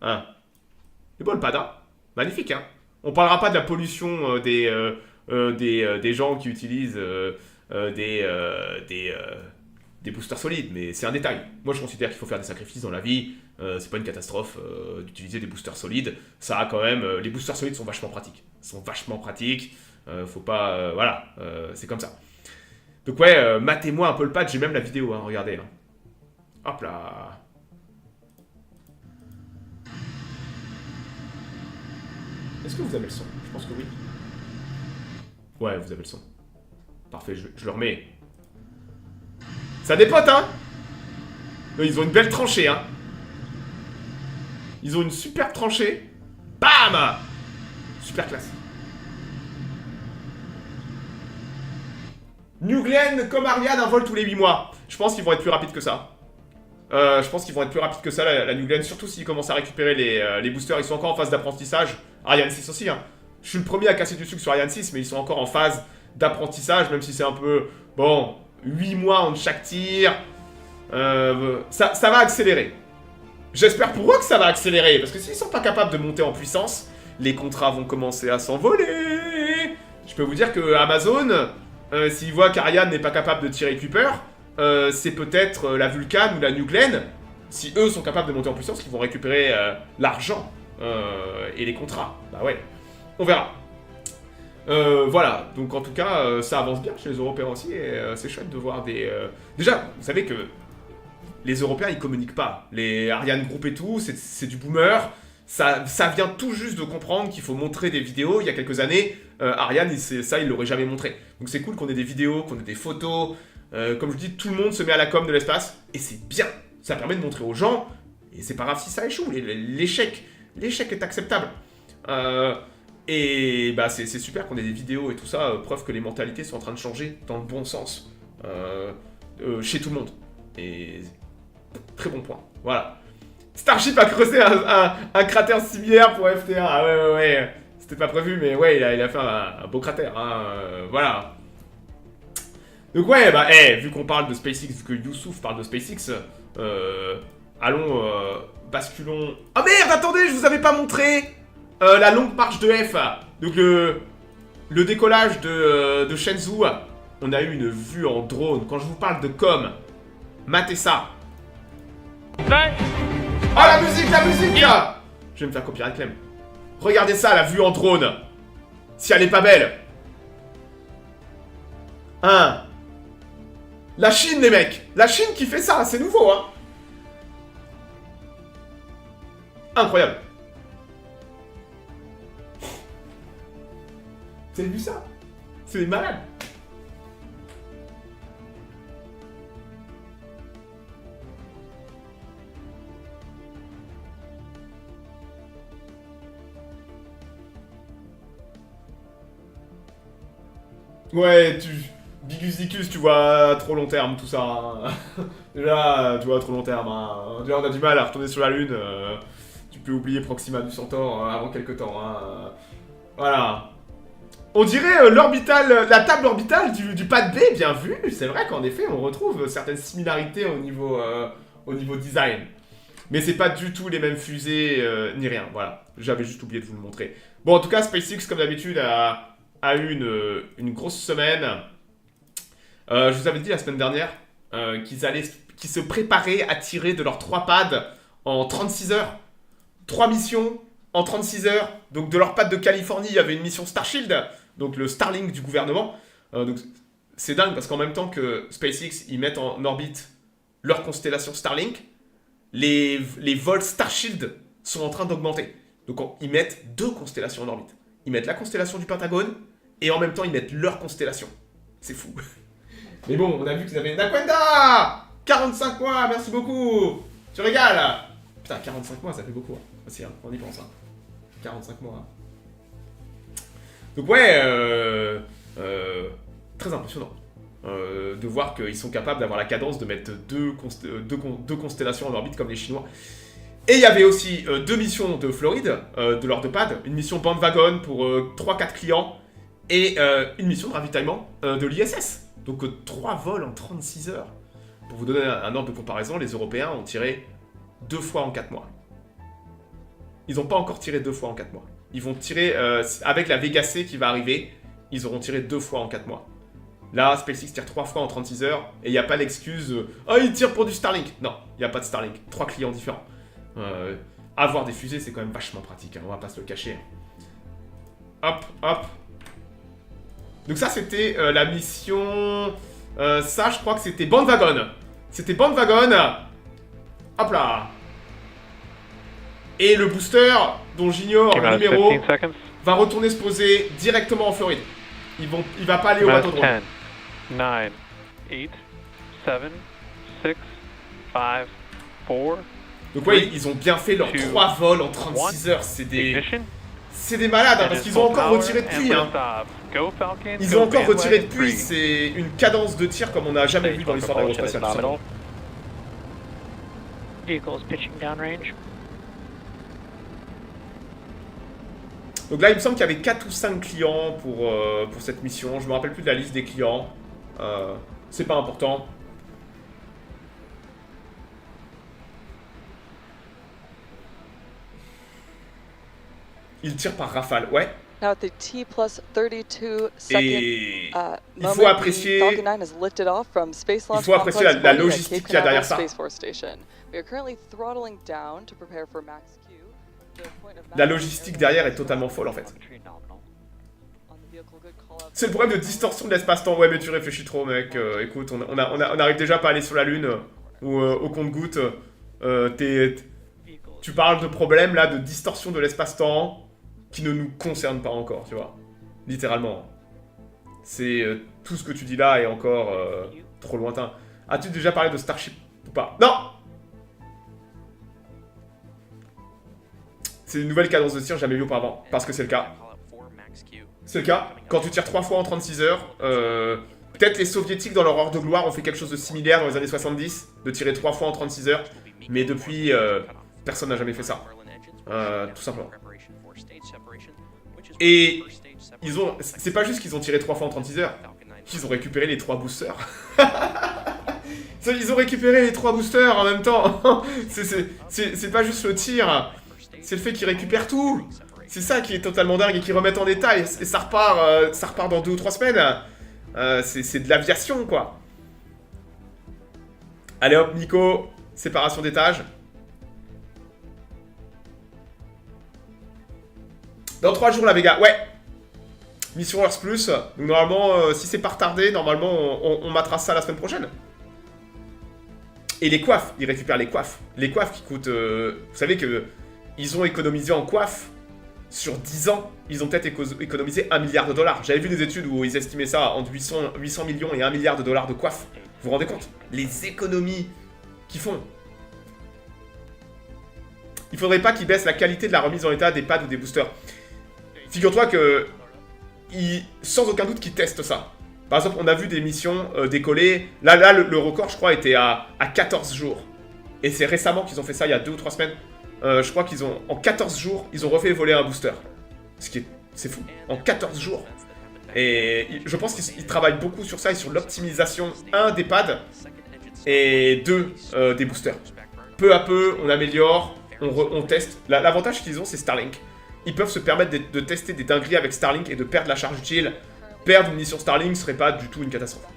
il est beau le pad, hein. Magnifique, hein. On parlera pas de la pollution des gens qui utilisent des boosters solides, mais c'est un détail. Moi, je considère qu'il faut faire des sacrifices dans la vie. C'est pas une catastrophe d'utiliser des boosters solides. Ça a quand même... les boosters solides sont vachement pratiques. Faut pas... voilà, c'est comme ça. Donc ouais, matez-moi un peu le pad. J'ai même la vidéo, hein, regardez. Hein. Hop là. Est-ce que vous avez le son? Je pense que oui. Ouais, vous avez le son. Parfait, je le remets. Ça dépote, hein. Ils ont une belle tranchée, hein. Ils ont une superbe tranchée. Bam. Super classe. New Glenn comme Ariane, un vol tous les 8 mois. Je pense qu'ils vont être plus rapides que ça. La New Glenn, surtout s'ils commencent à récupérer les boosters. Ils sont encore en phase d'apprentissage. Ariane 6 aussi, hein. Je suis le premier à casser du sucre sur Ariane 6, mais ils sont encore en phase d'apprentissage, même si c'est un peu... Bon, 8 mois entre chaque tir. Ça va accélérer. J'espère pour eux que ça va accélérer, parce que s'ils sont pas capables de monter en puissance, les contrats vont commencer à s'envoler. Je peux vous dire que Amazon, s'ils voient qu'Ariane n'est pas capable de tirer Kuiper, c'est peut-être la Vulcan ou la New Glenn, si eux sont capables de monter en puissance, qu'ils vont récupérer l'argent et les contrats. Bah ouais, on verra. Voilà, donc en tout cas, ça avance bien chez les Européens aussi, et c'est chouette de voir des... Déjà, vous savez que les Européens, ils communiquent pas. Les Ariane Group et tout, c'est du boomer. Ça vient tout juste de comprendre qu'il faut montrer des vidéos. Il y a quelques années, Ariane, il l'aurait jamais montré. Donc c'est cool qu'on ait des vidéos, qu'on ait des photos. Comme je dis, tout le monde se met à la com de l'espace, et c'est bien. Ça permet de montrer aux gens, et c'est pas grave si ça échoue. L'échec est acceptable. Et bah c'est super qu'on ait des vidéos et tout ça, preuve que les mentalités sont en train de changer dans le bon sens chez tout le monde. Et très bon point. Voilà. Starship a creusé un cratère similaire pour FT1. Ah ouais. C'était pas prévu, mais ouais, il a fait un beau cratère. Hein, voilà. Donc ouais, bah, vu qu'on parle de SpaceX, vu que Youssouf parle de SpaceX, allons, basculons... Ah merde, attendez, je vous avais pas montré la longue marche de F. Donc le décollage de Shenzhou, on a eu une vue en drone. Quand je vous parle de com, matez ça. Oh la musique Je vais me faire copyright claim. Regardez ça, la vue en drone. Si elle est pas belle. La Chine, les mecs. La Chine qui fait ça, c'est nouveau, hein. Incroyable. Vous avez vu ça? C'est des malades. Ouais, Bigus Dicus, tu vois trop long terme tout ça. Hein. Déjà, tu vois trop long terme. Hein. Déjà, on a du mal à retourner sur la Lune. Tu peux oublier Proxima du Centaure avant quelques temps. Hein. Voilà. On dirait l'orbital, la table orbitale du pad B, bien vu. C'est vrai qu'en effet, on retrouve certaines similarités au niveau design. Mais c'est pas du tout les mêmes fusées ni rien. Voilà. J'avais juste oublié de vous le montrer. Bon, en tout cas, SpaceX, comme d'habitude, a eu une grosse semaine. Je vous avais dit la semaine dernière qu'ils se préparaient à tirer de leurs 3 pads en 36 heures. 3 missions en 36 heures. Donc de leur pad de Californie, il y avait une mission Starshield, donc le Starlink du gouvernement. Donc c'est dingue parce qu'en même temps que SpaceX, ils mettent en orbite leur constellation Starlink, les vols Starshield sont en train d'augmenter. Donc ils mettent 2 constellations en orbite. Ils mettent la constellation du Pentagone et en même temps ils mettent leur constellation. C'est fou. Mais bon, on a vu qu'ils avaient... Nakwenda 45 mois, merci beaucoup. Tu régales. Putain, 45 mois, ça fait beaucoup. Hein. Aussi, hein, on y pense. Hein. 45 mois. Hein. Donc ouais, très impressionnant. De voir qu'ils sont capables d'avoir la cadence de mettre deux constellations en orbite comme les Chinois. Et il y avait aussi 2 missions de Floride, de leur 2 pads. Une mission Bandwagon pour 3-4 clients. Et une mission de ravitaillement de l'ISS. Donc 3 vols en 36 heures. Pour vous donner un ordre de comparaison, les Européens ont tiré 2 fois en 4 mois. Ils n'ont pas encore tiré 2 fois en 4 mois. Ils vont tirer, avec la Vega C qui va arriver, ils auront tiré 2 fois en 4 mois. Là, SpaceX tire 3 fois en 36 heures, et il n'y a pas l'excuse « Oh, ils tirent pour du Starlink !» Non, il n'y a pas de Starlink. 3 clients différents. Avoir des fusées, c'est quand même vachement pratique, hein, on va pas se le cacher. Hop, hop. Donc ça, c'était la mission... ça, je crois que c'était Bandwagon. C'était Bandwagon. Hop là. Et le booster, dont j'ignore le numéro, va retourner se poser directement en Floride. Il va pas aller au bateau de 10, 9, 8, 7, 6, 5, 4... Donc ouais, ils ont bien fait leurs 3 vols en 36 heures. C'est des malades, hein, parce qu'ils ont encore retiré depuis. Hein. Ils ont encore retiré depuis. C'est une cadence de tir comme on n'a jamais vu dans l'histoire de l'aérospatiale. Donc là, il me semble qu'il y avait 4 ou 5 clients pour cette mission. Je me rappelle plus de la liste des clients. C'est pas important. Il tire par rafale, ouais. Et il faut apprécier la logistique qu'il y a derrière ça. La logistique derrière est totalement folle en fait. C'est le problème de distorsion de l'espace-temps. Ouais, mais tu réfléchis trop, mec. Écoute, on arrive déjà pas à aller sur la Lune. Ou au compte-goutte. Tu parles de problèmes, là, de distorsion de l'espace-temps qui ne nous concerne pas encore, tu vois. Littéralement. C'est... tout ce que tu dis là est encore trop lointain. As-tu déjà parlé de Starship ou pas? Non! C'est une nouvelle cadence de tir jamais vue auparavant, parce que c'est le cas. C'est le cas. Quand tu tires 3 fois en 36 heures, peut-être les soviétiques dans leur heure de gloire ont fait quelque chose de similaire dans les années 70, de tirer 3 fois en 36 heures, mais depuis, personne n'a jamais fait ça. Tout simplement. Et ils ont... C'est pas juste qu'ils ont tiré 3 fois en 36 heures, qu'ils ont récupéré les 3 boosters. Ils ont récupéré les 3 boosters en même temps. C'est pas juste le tir, c'est le fait qu'ils récupèrent tout. C'est ça qui est totalement dingue et qu'ils remettent en détail. Et ça repart dans 2 ou 3 semaines. C'est de l'aviation, quoi. Allez hop, Nico, séparation d'étage. Dans 3 jours, la Vega, ouais. Mission Earth Plus. Donc normalement, si c'est pas retardé, normalement, on matera ça la semaine prochaine. Et les coiffes, ils récupèrent les coiffes. Les coiffes qui coûtent... vous savez que ils ont économisé en coiffes. Sur 10 ans, ils ont peut-être économisé 1 milliard de dollars. J'avais vu des études où ils estimaient ça entre 800 millions et 1 milliard de dollars de coiffes. Vous vous rendez compte? Les économies qu'ils font. Il faudrait pas qu'ils baissent la qualité de la remise en état des pads ou des boosters. Figure-toi que... sans aucun doute qu'ils testent ça. Par exemple, on a vu des missions décoller. Là le record, je crois, était à 14 jours. Et c'est récemment qu'ils ont fait ça, il y a 2 ou 3 semaines. Je crois qu'ils ont... En 14 jours, ils ont refait voler un booster. Ce qui est... C'est fou. En 14 jours. Et je pense qu'ils travaillent beaucoup sur ça et sur l'optimisation, 1, des pads, et 2, des boosters. Peu à peu, on améliore, on teste. L'avantage qu'ils ont, c'est Starlink. Ils peuvent se permettre de tester des dingueries avec Starlink et de perdre la charge utile. Perdre une mission Starlink serait pas du tout une catastrophe.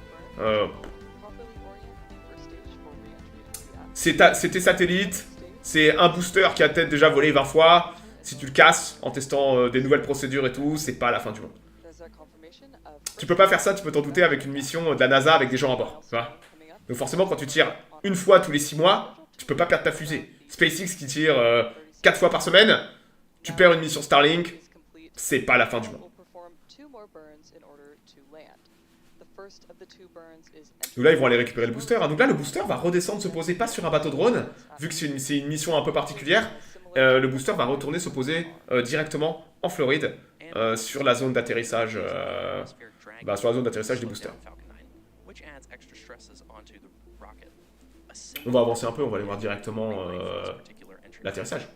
C'est tes satellites, c'est un booster qui a peut-être déjà volé 20 fois. Si tu le casses en testant des nouvelles procédures et tout, c'est pas la fin du monde. Tu peux pas faire ça, tu peux t'en douter, avec une mission de la NASA avec des gens à bord. Tu vois. Donc forcément, quand tu tires une fois tous les 6 mois, tu peux pas perdre ta fusée. SpaceX qui tire 4 fois par semaine, tu perds une mission Starlink, c'est pas la fin du monde. Donc là, ils vont aller récupérer le booster. Hein. Donc là, le booster va redescendre, se poser pas sur un bateau drone, vu que c'est une mission un peu particulière. Le booster va retourner se poser directement en Floride, sur la zone d'atterrissage sur la zone d'atterrissage des boosters. On va avancer un peu, on va aller voir directement l'atterrissage.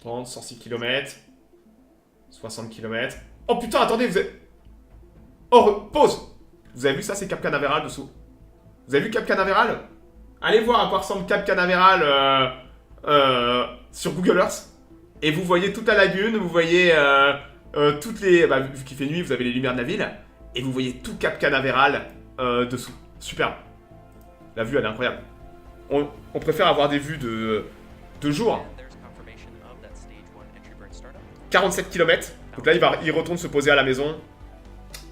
30, 106 km, 60 km. Oh putain, attendez, vous avez... Oh, pause. Vous avez vu ça, c'est Cap Canaveral dessous. Vous avez vu Cap Canaveral? Allez voir à quoi ressemble Cap Canaveral sur Google Earth. Et vous voyez toute la lagune, vous voyez toutes les... vu qu'il fait nuit, vous avez les lumières de la ville. Et vous voyez tout Cap Canaveral dessous. Superbe. La vue, elle est incroyable. On préfère avoir des vues de jour. 47 km. Donc là, il retourne se poser à la maison.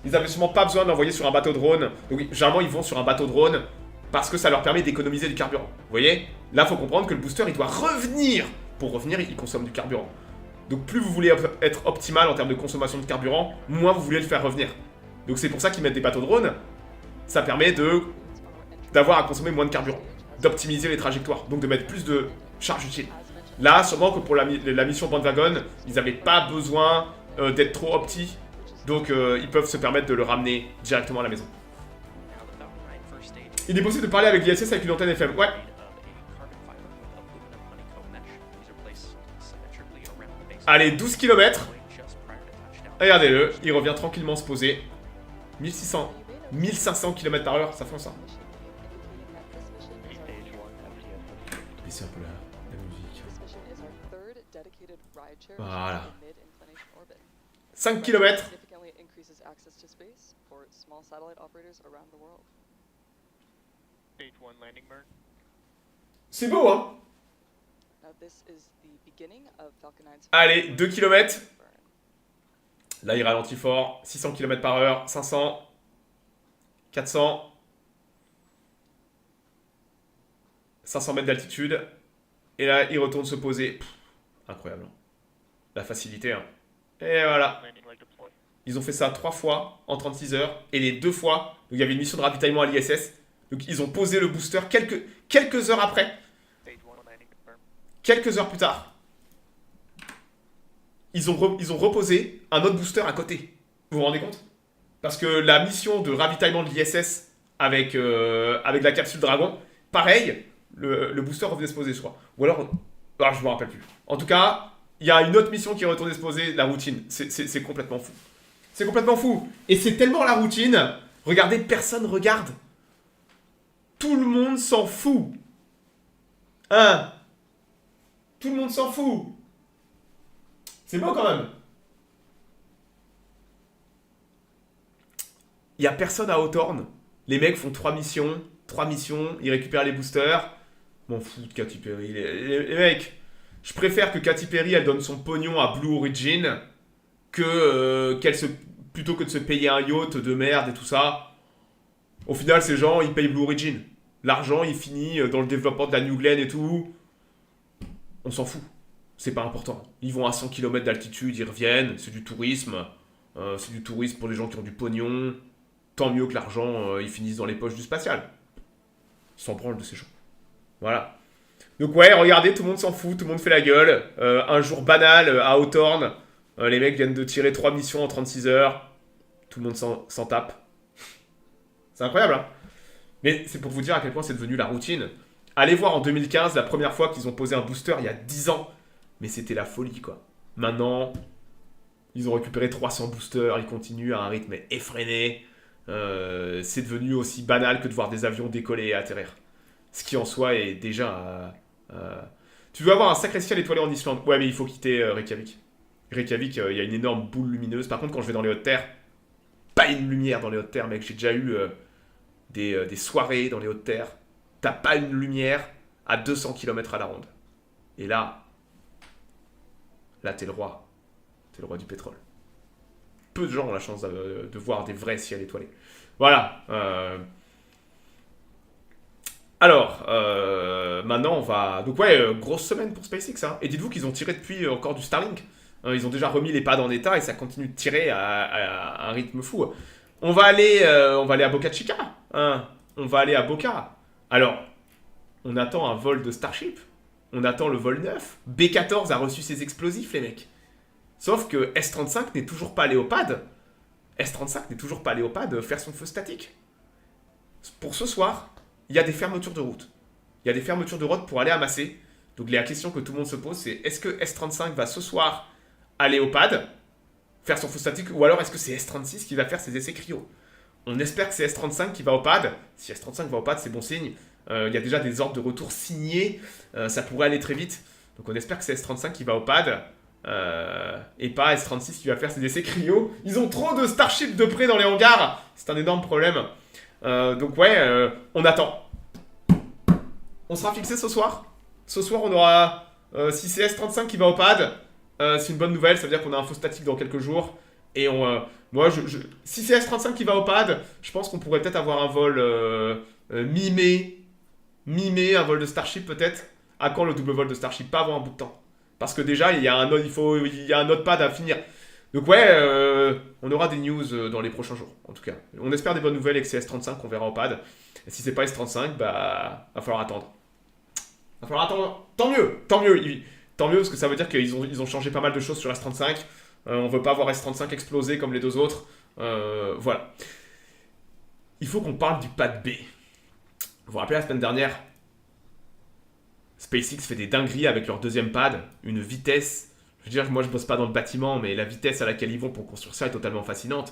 Ils n'avaient sûrement pas besoin de l'envoyer sur un bateau drone. Donc généralement, ils vont sur un bateau drone parce que ça leur permet d'économiser du carburant. Vous voyez? Là, il faut comprendre que le booster, il doit revenir. Pour revenir, il consomme du carburant. Donc plus vous voulez être optimal en termes de consommation de carburant, moins vous voulez le faire revenir. Donc c'est pour ça qu'ils mettent des bateaux drones. Ça permet d'avoir à consommer moins de carburant. D'optimiser les trajectoires. Donc de mettre plus de charge utile. Là, sûrement que pour la mission Bandwagon, ils n'avaient pas besoin d'être trop opti. Donc ils peuvent se permettre de le ramener directement à la maison. Il est possible de parler avec l'ISS avec une antenne FM. Ouais. Allez, 12 km. Regardez-le, il revient tranquillement se poser. 1500 km/h, ça fonce ça. Baissez un peu la musique. Voilà. 5 km. C'est beau, hein? Allez, 2 km. Là, il ralentit fort. 600 km/h, 500, 400, 500 mètres d'altitude. Et là, il retourne se poser. Pff, incroyable. La facilité. Hein. Et voilà. Ils ont fait ça 3 fois en 36 heures. Et les 2 fois, donc il y avait une mission de ravitaillement à l'ISS. Donc ils ont posé le booster quelques heures après. Quelques heures plus tard. Ils ont reposé un autre booster à côté. Vous vous rendez compte? Parce que la mission de ravitaillement de l'ISS avec la capsule Dragon, pareil, le booster revenait se poser, je crois. Ou alors, je me rappelle plus. En tout cas, il y a une autre mission qui est retournée se poser, la routine. C'est complètement fou. C'est complètement fou. Et c'est tellement la routine. Regardez, personne regarde. Tout le monde s'en fout. Hein? Tout le monde s'en fout. C'est beau quand même. Il n'y a personne à Hawthorne. Les mecs font 3 missions, ils récupèrent les boosters. M'en fous de Katy Perry. Les mecs, je préfère que Katy Perry, elle donne son pognon à Blue Origin plutôt que de se payer un yacht de merde et tout ça. Au final, ces gens, ils payent Blue Origin. L'argent, il finit dans le développement de la New Glenn et tout. On s'en fout. C'est pas important. Ils vont à 100 km d'altitude, ils reviennent. C'est du tourisme. C'est du tourisme pour les gens qui ont du pognon. Tant mieux que l'argent, ils finissent dans les poches du spatial. Ils s'en branlent de ces gens. Voilà. Donc ouais, regardez, tout le monde s'en fout, tout le monde fait la gueule. Un jour banal à Hawthorne. Les mecs viennent de tirer 3 missions en 36 heures. Tout le monde s'en tape. C'est incroyable, hein. Mais c'est pour vous dire à quel point c'est devenu la routine. Allez voir en 2015, la première fois qu'ils ont posé un booster, il y a 10 ans. Mais c'était la folie, quoi. Maintenant, ils ont récupéré 300 boosters, ils continuent à un rythme effréné. C'est devenu aussi banal que de voir des avions décoller et atterrir. Ce qui en soi est déjà... Tu veux avoir un sacré ciel étoilé en Islande. Ouais, mais il faut quitter Reykjavik. Reykjavik, il y a une énorme boule lumineuse. Par contre, quand je vais dans les hautes terres, pas une lumière dans les hautes terres, mec. J'ai déjà eu des soirées dans les hautes terres. T'as pas une lumière à 200 km à la ronde. Et là, t'es le roi. T'es le roi du pétrole. Peu de gens ont la chance de voir des vrais ciels étoilés. Voilà. Alors, maintenant on va... Donc ouais, grosse semaine pour SpaceX. Hein. Et dites-vous qu'ils ont tiré depuis encore du Starlink. Ils ont déjà remis les pads en état et ça continue de tirer à un rythme fou. On va aller à Boca Chica. Hein. On va aller à Boca. Alors, on attend un vol de Starship. On attend le vol 9. B-14 a reçu ses explosifs, les mecs. Sauf que S-35 n'est toujours pas allé au pad. S-35 n'est toujours pas allé au pad faire son feu statique. Pour ce soir, il y a des fermetures de route. Il y a des fermetures de route pour aller amasser. Donc la question que tout le monde se pose, c'est est-ce que S-35 va ce soir aller au pad, faire son feu statique, ou alors est-ce que c'est S-36 qui va faire ses essais cryo? On espère que c'est S-35 qui va au pad. Si S-35 va au pad, c'est bon signe. Il y a déjà des ordres de retour signés. Ça pourrait aller très vite. Donc on espère que c'est S-35 qui va au pad. Et pas S-36 qui va faire ses essais cryo. Ils ont trop de Starship de près dans les hangars. C'est un énorme problème. Donc ouais, on attend. On sera fixé ce soir. Ce soir, on aura... si c'est S-35 qui va au pad, c'est une bonne nouvelle. Ça veut dire qu'on a un feu statique dans quelques jours. Et moi, si c'est S-35 qui va au pad, je pense qu'on pourrait peut-être avoir un vol mi-mai. Mi-mai, un vol de Starship peut-être. À quand le double vol de Starship? Pas avant un bout de temps. Parce que déjà, il y a un autre pad à finir. Donc ouais, on aura des news dans les prochains jours, en tout cas. On espère des bonnes nouvelles et que c'est S-35 qu'on verra au pad. Et si c'est pas S-35, va falloir attendre. Va falloir attendre. Tant mieux. Tant mieux, parce que ça veut dire qu'ils ont changé pas mal de choses sur S-35. On veut pas voir S-35 exploser comme les deux autres. Voilà. Il faut qu'on parle du pad B. Vous vous rappelez la semaine dernière, SpaceX fait des dingueries avec leur deuxième pad, une vitesse. Je veux dire, moi je bosse pas dans le bâtiment, mais la vitesse à laquelle ils vont pour construire ça est totalement fascinante.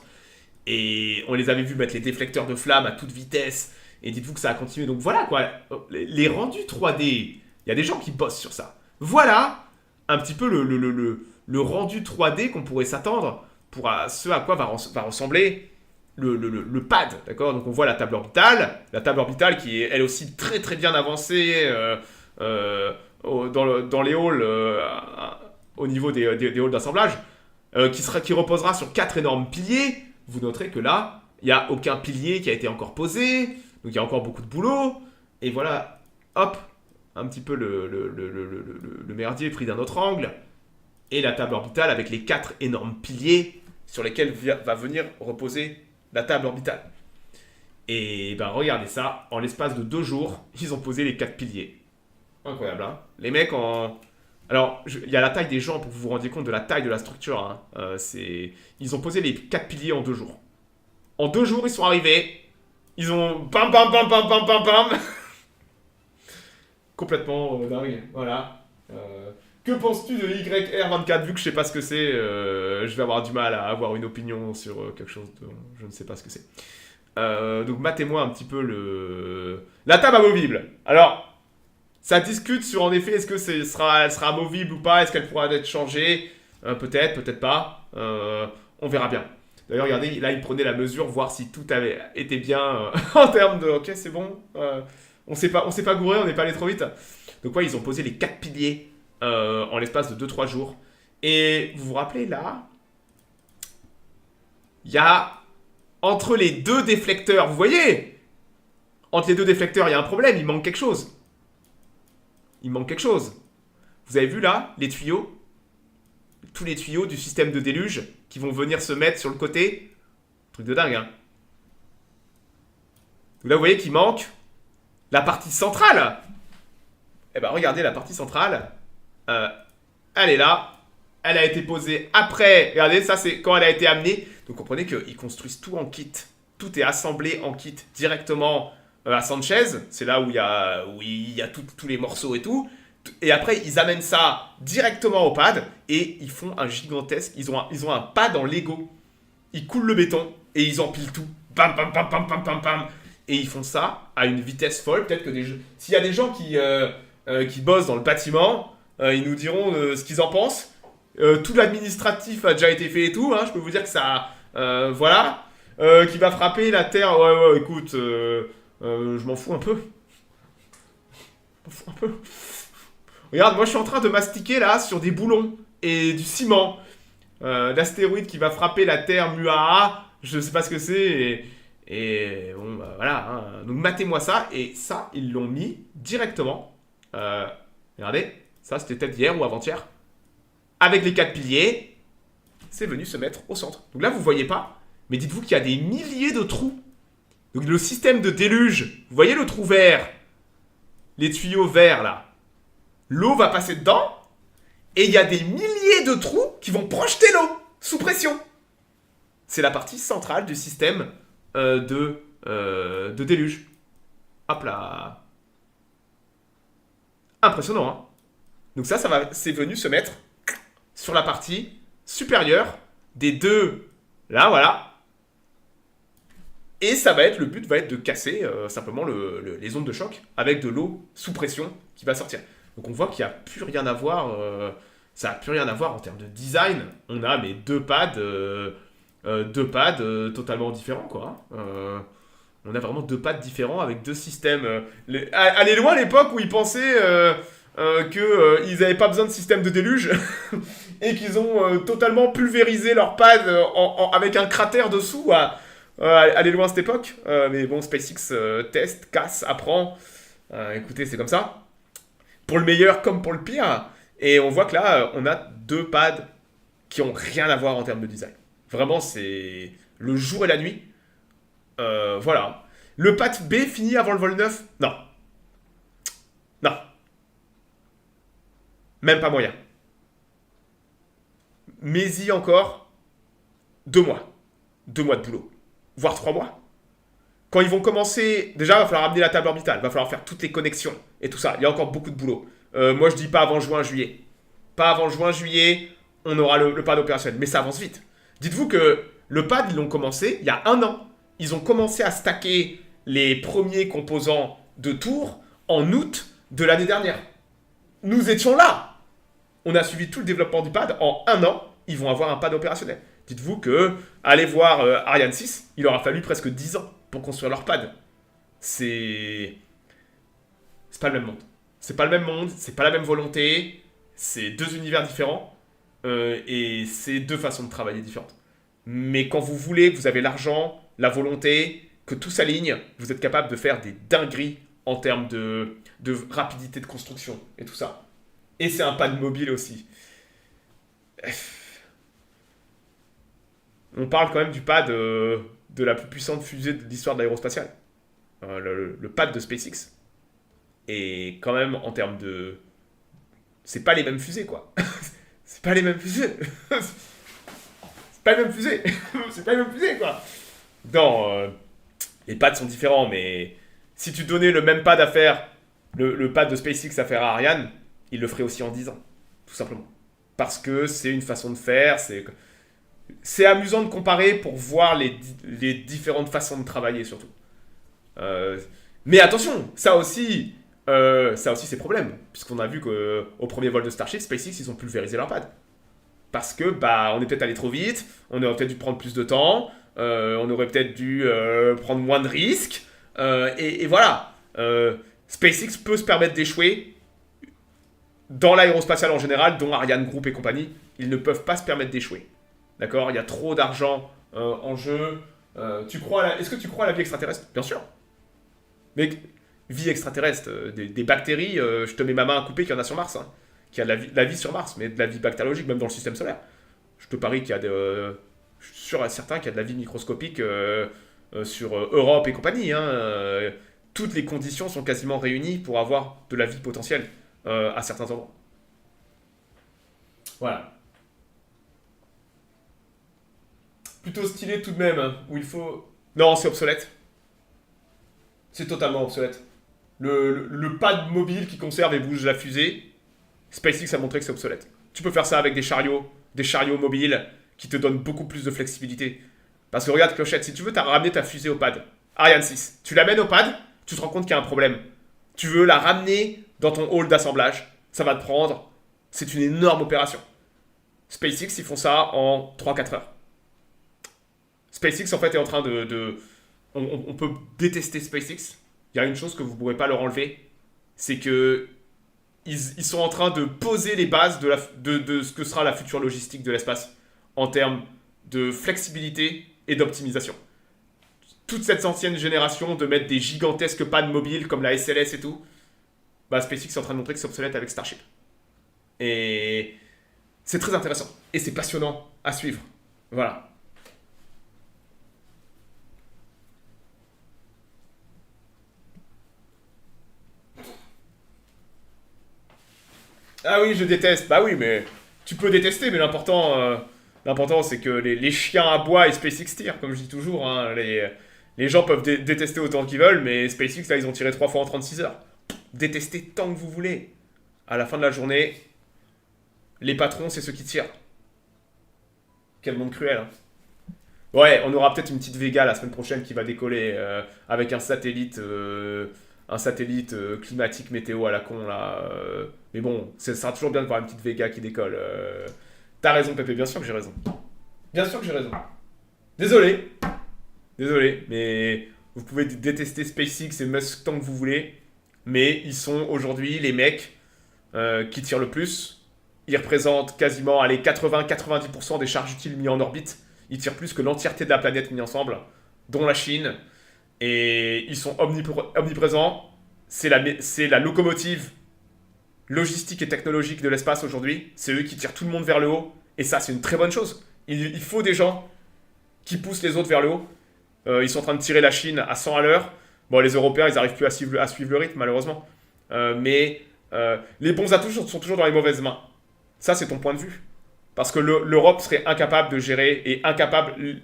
Et on les avait vus mettre les déflecteurs de flammes à toute vitesse. Et dites-vous que ça a continué. Donc voilà quoi, les rendus 3D, il y a des gens qui bossent sur ça. Voilà un petit peu le rendu 3D qu'on pourrait s'attendre pour ce à quoi va ressembler le pad, d'accord? Donc on voit la table orbitale qui est elle aussi très très bien avancée. dans les halls, au niveau des halls d'assemblage, qui reposera sur 4 énormes piliers. Vous noterez que là, il n'y a aucun pilier qui a été encore posé, donc il y a encore beaucoup de boulot. Et voilà, hop, un petit peu le merdier pris d'un autre angle. Et la table orbitale avec les 4 énormes piliers sur lesquels va venir reposer la table orbitale. Et ben regardez ça, en l'espace de 2 jours, ils ont posé les 4 piliers. Incroyable, hein. Les mecs en... Alors, il y a la taille des gens pour que vous vous rendiez compte de la taille de la structure. Hein. Ils ont posé les 4 piliers en 2 jours. En 2 jours, ils sont arrivés. Ils ont... Bam, bam, bam, bam, bam, bam, bam. Complètement dingue, voilà. Que penses-tu de YR24? Vu que je sais pas ce que c'est, je vais avoir du mal à avoir une opinion sur quelque chose dont je ne sais pas ce que c'est. Donc matez-moi un petit peu la table amovible. Alors, ça discute sur en effet est-ce que elle sera amovible ou pas, est-ce qu'elle pourra être changée, peut-être, peut-être pas. On verra bien. D'ailleurs, regardez, là il prenait la mesure, voir si tout avait été bien en termes de ok c'est bon, on s'est pas gouré, on n'est pas allé trop vite. Donc ouais, ils ont posé les 4 piliers en l'espace de 2-3 jours. Et vous vous rappelez là, il y a entre les 2 déflecteurs, vous voyez, entre les 2 déflecteurs, il y a un problème, il manque quelque chose. Il manque quelque chose. Vous avez vu là, les tuyaux? Tous les tuyaux du système de déluge qui vont venir se mettre sur le côté. Truc de dingue, hein. Donc là, vous voyez qu'il manque la partie centrale. Eh ben, regardez la partie centrale. Elle est là. Elle a été posée après. Regardez, ça, c'est quand elle a été amenée. Donc, comprenez qu'ils construisent tout en kit. Tout est assemblé en kit directement à Sanchez. C'est là où il y a tous les morceaux et tout. Et après, ils amènent ça directement au pad et ils font un gigantesque... Ils ont un pad en Lego. Ils coulent le béton et ils empilent tout. Bam, bam, bam, bam, bam, bam, bam. Et ils font ça à une vitesse folle. Peut-être que s'il y a des gens qui bossent dans le bâtiment, ils nous diront ce qu'ils en pensent. Tout l'administratif a déjà été fait et tout. Hein, je peux vous dire que ça... voilà. Qui va frapper la terre. Ouais, écoute, je m'en fous un peu. Regarde, moi je suis en train de mastiquer là sur des boulons et du ciment. L'astéroïde qui va frapper la Terre Muaa, je sais pas ce que c'est. Et bon, bah, voilà. Hein. Donc matez-moi ça. Et ça, ils l'ont mis directement. Regardez, ça c'était peut-être hier ou avant-hier. Avec les 4 piliers, c'est venu se mettre au centre. Donc là, vous voyez pas. Mais dites-vous qu'il y a des milliers de trous. Donc le système de déluge, vous voyez le trou vert? Les tuyaux verts là. L'eau va passer dedans, et il y a des milliers de trous qui vont projeter l'eau sous pression. C'est la partie centrale du système de déluge. Hop là. Impressionnant, hein. Donc ça c'est venu se mettre sur la partie supérieure des 2. Là, voilà. Et le but va être de casser simplement les ondes de choc avec de l'eau sous pression qui va sortir. Donc on voit qu'il n'y a plus rien à voir, ça n'a plus rien à voir en termes de design. On a mais 2 pads totalement différents, quoi. On a vraiment 2 pads différents avec 2 systèmes. Allez loin l'époque où ils pensaient qu'ils n'avaient pas besoin de système de déluge et qu'ils ont totalement pulvérisé leur pad avec un cratère dessous. Allez loin cette époque. Mais bon, SpaceX teste, casse, apprend. Écoutez, c'est comme ça. Pour le meilleur comme pour le pire. Et on voit que là, on a 2 pads qui ont rien à voir en termes de design. Vraiment, c'est le jour et la nuit. Voilà. Le pad B finit avant le vol 9? Non. Non. Même pas moyen. Mais-y encore 2 mois. 2 mois de boulot. Voire 3 mois. Quand ils vont commencer, déjà, il va falloir amener la table orbitale, il va falloir faire toutes les connexions et tout ça. Il y a encore beaucoup de boulot. Moi, je dis pas avant juin, juillet. Pas avant juin, juillet, on aura le pad opérationnel. Mais ça avance vite. Dites-vous que le pad, ils l'ont commencé il y a 1 an. Ils ont commencé à stacker les premiers composants de tour en août de l'année dernière. Nous étions là. On a suivi tout le développement du pad. En 1 an, ils vont avoir un pad opérationnel. Dites-vous que, allez voir Ariane 6, il aura fallu presque 10 ans pour construire leur pad. C'est pas le même monde. c'est pas le même monde, c'est pas la même volonté, c'est deux univers différents, et c'est deux façons de travailler différentes. Mais quand vous voulez, que vous avez l'argent, la volonté, que tout s'aligne, vous êtes capable de faire des dingueries en termes de rapidité de construction et tout ça. Et c'est un pad mobile aussi. On parle quand même du pad de la plus puissante fusée de l'histoire de l'aérospatiale. Le pad de SpaceX. Et quand même, en termes de... C'est pas les mêmes fusées, quoi. C'est pas les mêmes fusées. C'est pas les mêmes fusées. C'est pas les mêmes fusées, quoi. Non, les pads sont différents, mais si tu donnais le même pad à faire, le pad de SpaceX à faire à Ariane, il le ferait aussi en 10 ans. Tout simplement. Parce que c'est une façon de faire, c'est amusant de comparer pour voir les différentes façons de travailler, surtout. Mais attention, ça aussi c'est problème. Puisqu'on a vu qu'au premier vol de Starship, SpaceX, ils ont pulvérisé leur pad. Parce que, on est peut-être allé trop vite, on aurait peut-être dû prendre plus de temps, on aurait peut-être dû prendre moins de risques, et voilà. SpaceX peut se permettre d'échouer dans l'aérospatiale en général, dont Ariane Group et compagnie. Ils ne peuvent pas se permettre d'échouer. D'accord? Il y a trop d'argent en jeu. Est-ce que tu crois à la vie extraterrestre? Bien sûr. Mais vie extraterrestre, des bactéries, je te mets ma main à couper qu'il y en a sur Mars. Hein. Qu'il y a de la vie sur Mars, mais de la vie bactériologique, même dans le système solaire. Je te parie qu'il y a je suis sûr et certain qu'il y a de la vie microscopique sur Europe et compagnie. Hein. Toutes les conditions sont quasiment réunies pour avoir de la vie potentielle à certains endroits. Voilà. Plutôt stylé tout de même, hein, où il faut... Non, c'est obsolète. C'est totalement obsolète. Le pad mobile qui conserve et bouge la fusée, SpaceX a montré que c'est obsolète. Tu peux faire ça avec des chariots mobiles qui te donnent beaucoup plus de flexibilité. Parce que regarde, Clochette, si tu veux ramener ta fusée au pad, Ariane 6, tu l'amènes au pad, tu te rends compte qu'il y a un problème. Tu veux la ramener dans ton hall d'assemblage, ça va te prendre... C'est une énorme opération. SpaceX, ils font ça en 3-4 heures. SpaceX, en fait, est en train on peut détester SpaceX. Il y a une chose que vous ne pourrez pas leur enlever, c'est que ils sont en train de poser les bases de ce que sera la future logistique de l'espace en termes de flexibilité et d'optimisation. Toute cette ancienne génération de mettre des gigantesques pads mobiles comme la SLS et tout, SpaceX est en train de montrer que c'est obsolète avec Starship. Et c'est très intéressant. Et c'est passionnant à suivre. Voilà. Ah oui, je déteste. Bah oui, mais tu peux détester, mais l'important c'est que les chiens aboient et SpaceX tire, comme je dis toujours. Hein. Les gens peuvent détester autant qu'ils veulent, mais SpaceX, là, ils ont tiré 3 fois en 36 heures. Détestez tant que vous voulez. À la fin de la journée, les patrons, c'est ceux qui tirent. Quel monde cruel. Hein. Ouais, on aura peut-être une petite Vega la semaine prochaine qui va décoller avec un satellite climatique météo à la con là. Mais bon, ça sera toujours bien de voir une petite Vega qui décolle. T'as raison, Pépé, bien sûr que j'ai raison. Bien sûr que j'ai raison. Désolé, mais vous pouvez détester SpaceX et Musk tant que vous voulez, mais ils sont aujourd'hui les mecs qui tirent le plus. Ils représentent quasiment 80-90% des charges utiles mis en orbite. Ils tirent plus que l'entièreté de la planète mis ensemble, dont la Chine. Et ils sont omniprésents. C'est la locomotive logistique et technologique de l'espace aujourd'hui. C'est eux qui tirent tout le monde vers le haut. Et ça, c'est une très bonne chose. Il faut des gens qui poussent les autres vers le haut. Ils sont en train de tirer la Chine à 100 à l'heure. Bon, les Européens, ils n'arrivent plus à suivre le rythme, malheureusement. Mais les bons atouts sont toujours dans les mauvaises mains. Ça, c'est ton point de vue. Parce que l'Europe serait incapable de gérer et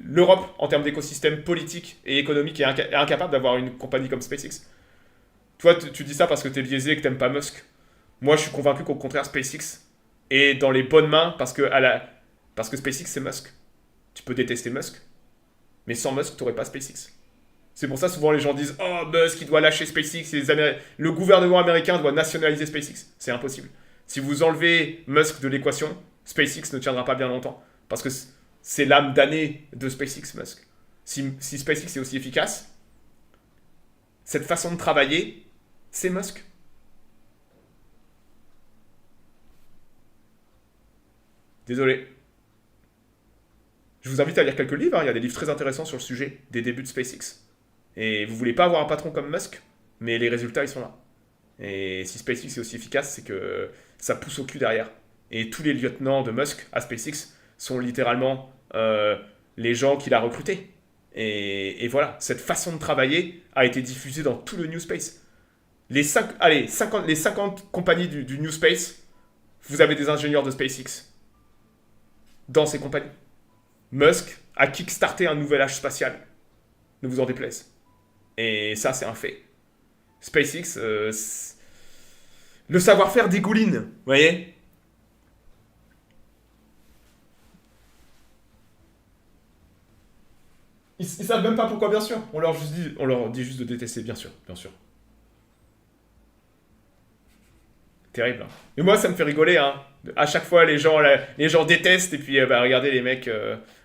l'Europe, en termes d'écosystème politique et économique, est incapable d'avoir une compagnie comme SpaceX. Toi, tu dis ça parce que t'es biaisé et que t'aimes pas Musk. Moi, je suis convaincu qu'au contraire, SpaceX est dans les bonnes mains parce que SpaceX, c'est Musk. Tu peux détester Musk, mais sans Musk, t'aurais pas SpaceX. C'est pour ça, souvent, les gens disent « Oh, Musk, il doit lâcher SpaceX, le gouvernement américain doit nationaliser SpaceX. » C'est impossible. Si vous enlevez Musk de l'équation, SpaceX ne tiendra pas bien longtemps. Parce que c'est l'âme damnée de SpaceX, Musk. Si SpaceX est aussi efficace, cette façon de travailler, c'est Musk. Désolé. Je vous invite à lire quelques livres, hein. Il y a des livres très intéressants sur le sujet des débuts de SpaceX. Et vous voulez pas avoir un patron comme Musk, mais les résultats, ils sont là. Et si SpaceX est aussi efficace, c'est que ça pousse au cul derrière. Et tous les lieutenants de Musk à SpaceX sont littéralement les gens qu'il a recrutés. Et voilà, cette façon de travailler a été diffusée dans tout le New Space. Les 50 compagnies du New Space, vous avez des ingénieurs de SpaceX dans ces compagnies. Musk a kickstarté un nouvel âge spatial. Ne vous en déplaise. Et ça, c'est un fait. SpaceX, le savoir-faire dégouline, vous voyez. Ils savent même pas pourquoi, bien sûr. On leur dit juste de détester, bien sûr, bien sûr. Terrible. Hein. Et moi, ça me fait rigoler. Hein. À chaque fois, les gens détestent. Et puis, regardez, les mecs,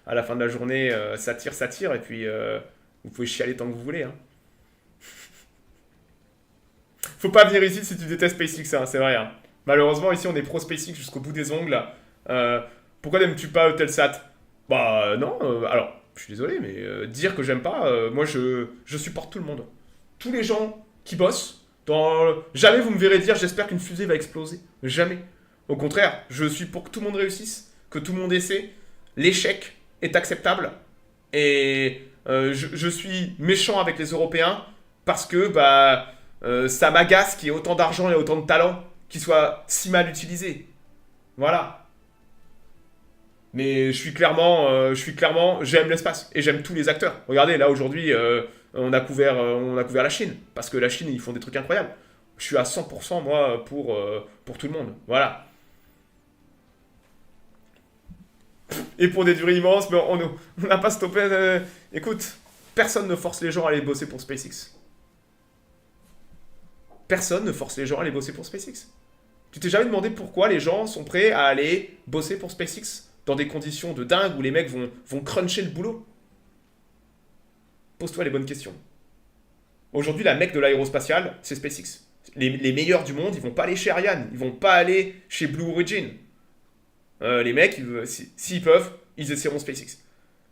à la fin de la journée, ça tire. Et puis, vous pouvez chialer tant que vous voulez. Hein. Faut pas venir ici si tu détestes SpaceX, hein, c'est vrai. Hein. Malheureusement, ici, on est pro SpaceX jusqu'au bout des ongles. Pourquoi n'aimes-tu pas Eutelsat? Bah, non. Alors, je suis désolé, mais dire que j'aime pas, moi, je supporte tout le monde. Tous les gens qui bossent. Jamais vous me verrez dire j'espère qu'une fusée va exploser. Jamais. Au contraire, je suis pour que tout le monde réussisse, que tout le monde essaie. L'échec est acceptable. Et je suis méchant avec les Européens parce que ça m'agace qu'il y ait autant d'argent et autant de talent qui soient si mal utilisés. Voilà. Mais je suis clairement, j'aime l'espace et j'aime tous les acteurs. Regardez, là aujourd'hui, on a couvert la Chine parce que la Chine, ils font des trucs incroyables. Je suis à 100% moi pour tout le monde. Voilà. Et pour des durées immenses, mais on n'a pas stoppé. Écoute, personne ne force les gens à aller bosser pour SpaceX. Personne ne force les gens à aller bosser pour SpaceX. Tu t'es jamais demandé pourquoi les gens sont prêts à aller bosser pour SpaceX dans des conditions de dingue où les mecs vont cruncher le boulot? Pose-toi les bonnes questions. Aujourd'hui, la mecque de l'aérospatiale, c'est SpaceX. Les meilleurs du monde, ils vont pas aller chez Ariane, ils vont pas aller chez Blue Origin. Les mecs, s'ils peuvent, ils essaieront SpaceX.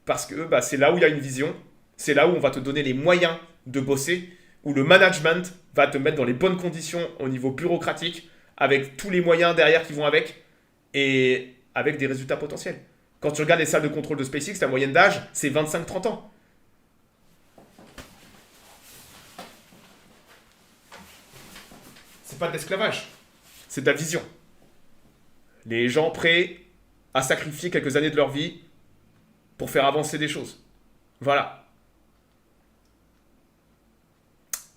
Parce que c'est là où il y a une vision, c'est là où on va te donner les moyens de bosser, où le management va te mettre dans les bonnes conditions au niveau bureaucratique, avec tous les moyens derrière qui vont avec, et avec des résultats potentiels. Quand tu regardes les salles de contrôle de SpaceX, la moyenne d'âge, c'est 25-30 ans. C'est pas de l'esclavage, c'est de la vision. Les gens prêts à sacrifier quelques années de leur vie pour faire avancer des choses. Voilà.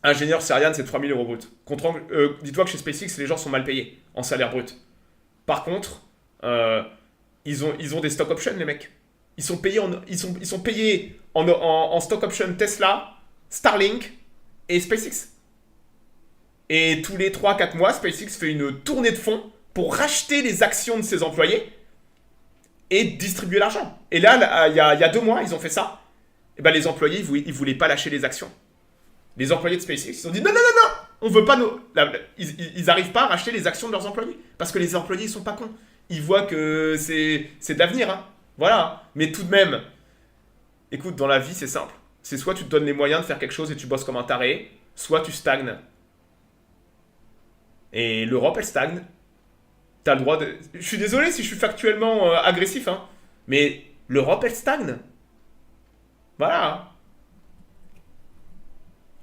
Ingénieur chez Ariane, c'est 3 000 € brut. Dis-toi que chez SpaceX, les gens sont mal payés en salaire brut. Par contre, ils ont des stock options, les mecs. Ils sont payés en stock option Tesla, Starlink et SpaceX. Et tous les 3-4 mois, SpaceX fait une tournée de fonds pour racheter les actions de ses employés et distribuer l'argent. Et là, il y a 2 mois, ils ont fait ça. Et les employés, ils voulaient pas lâcher les actions. Les employés de SpaceX, ils ont dit non, on veut pas ils arrivent pas à racheter les actions de leurs employés. Parce que les employés, ils sont pas cons. Ils voient que c'est de l'avenir. Hein. Voilà. Mais tout de même, écoute, dans la vie, c'est simple. C'est soit tu te donnes les moyens de faire quelque chose et tu bosses comme un taré, soit tu stagnes. Et l'Europe, elle stagne. T'as le droit de... Je suis désolé si je suis factuellement agressif, hein, mais l'Europe, elle stagne. Voilà.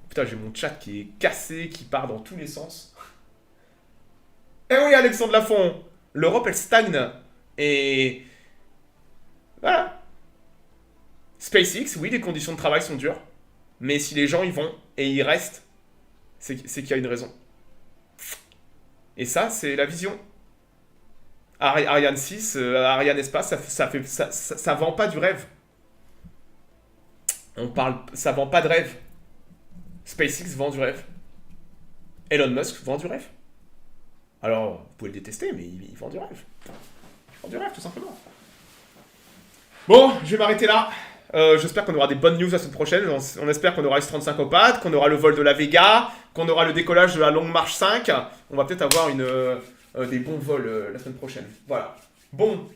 Putain, j'ai mon chat qui est cassé, qui part dans tous les sens. Eh oui, Alexandre Lafont, l'Europe, elle stagne. Et... voilà. SpaceX, oui, les conditions de travail sont dures. Mais si les gens y vont et y restent, c'est qu'il y a une raison. Et ça, c'est la vision. Ariane 6, Ariane Espace, ça vend pas du rêve. Ça vend pas de rêve. SpaceX vend du rêve. Elon Musk vend du rêve. Alors, vous pouvez le détester, mais il vend du rêve. Il vend du rêve, tout simplement. Bon, je vais m'arrêter là. J'espère qu'on aura des bonnes news la semaine prochaine. On espère qu'on aura S-35 au pad, qu'on aura le vol de la Vega, qu'on aura le décollage de la Longue Marche 5. On va peut-être avoir des bons vols la semaine prochaine. Voilà. Bon,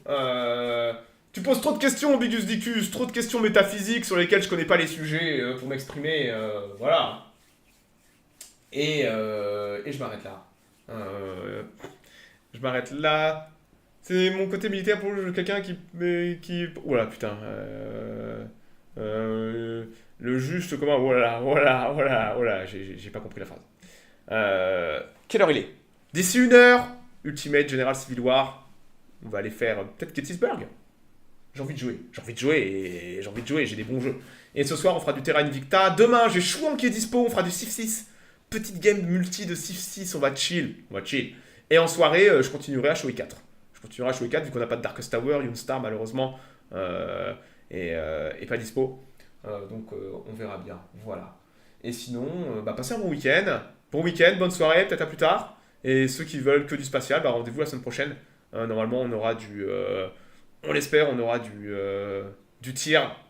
tu poses trop de questions, Bigus Dicus, trop de questions métaphysiques sur lesquelles je connais pas les sujets pour m'exprimer, voilà. Et je m'arrête là. Je m'arrête là. C'est mon côté militaire pour quelqu'un qui... Voilà, putain. Le juste, comment... Voilà, j'ai pas compris la phrase. Quelle heure il est? D'ici 1 heure, Ultimate General Civil War. On va aller faire peut-être Gettysburg. J'ai envie de jouer, j'ai des bons jeux. Et ce soir, on fera du Terra Invicta. Demain, j'ai Chouan qui est dispo, on fera du Civ 6. Petite game multi de Civ 6, on va chill. Et en soirée, je continuerai à HOE 4. Vu qu'on n'a pas de Darkest Tower, Youngstar malheureusement, et pas dispo. Donc on verra bien, voilà. Et sinon, passez un bon week-end. Bon week-end, bonne soirée, peut-être à plus tard. Et ceux qui veulent que du spatial, rendez-vous la semaine prochaine. Normalement, on aura on l'espère, on aura du tir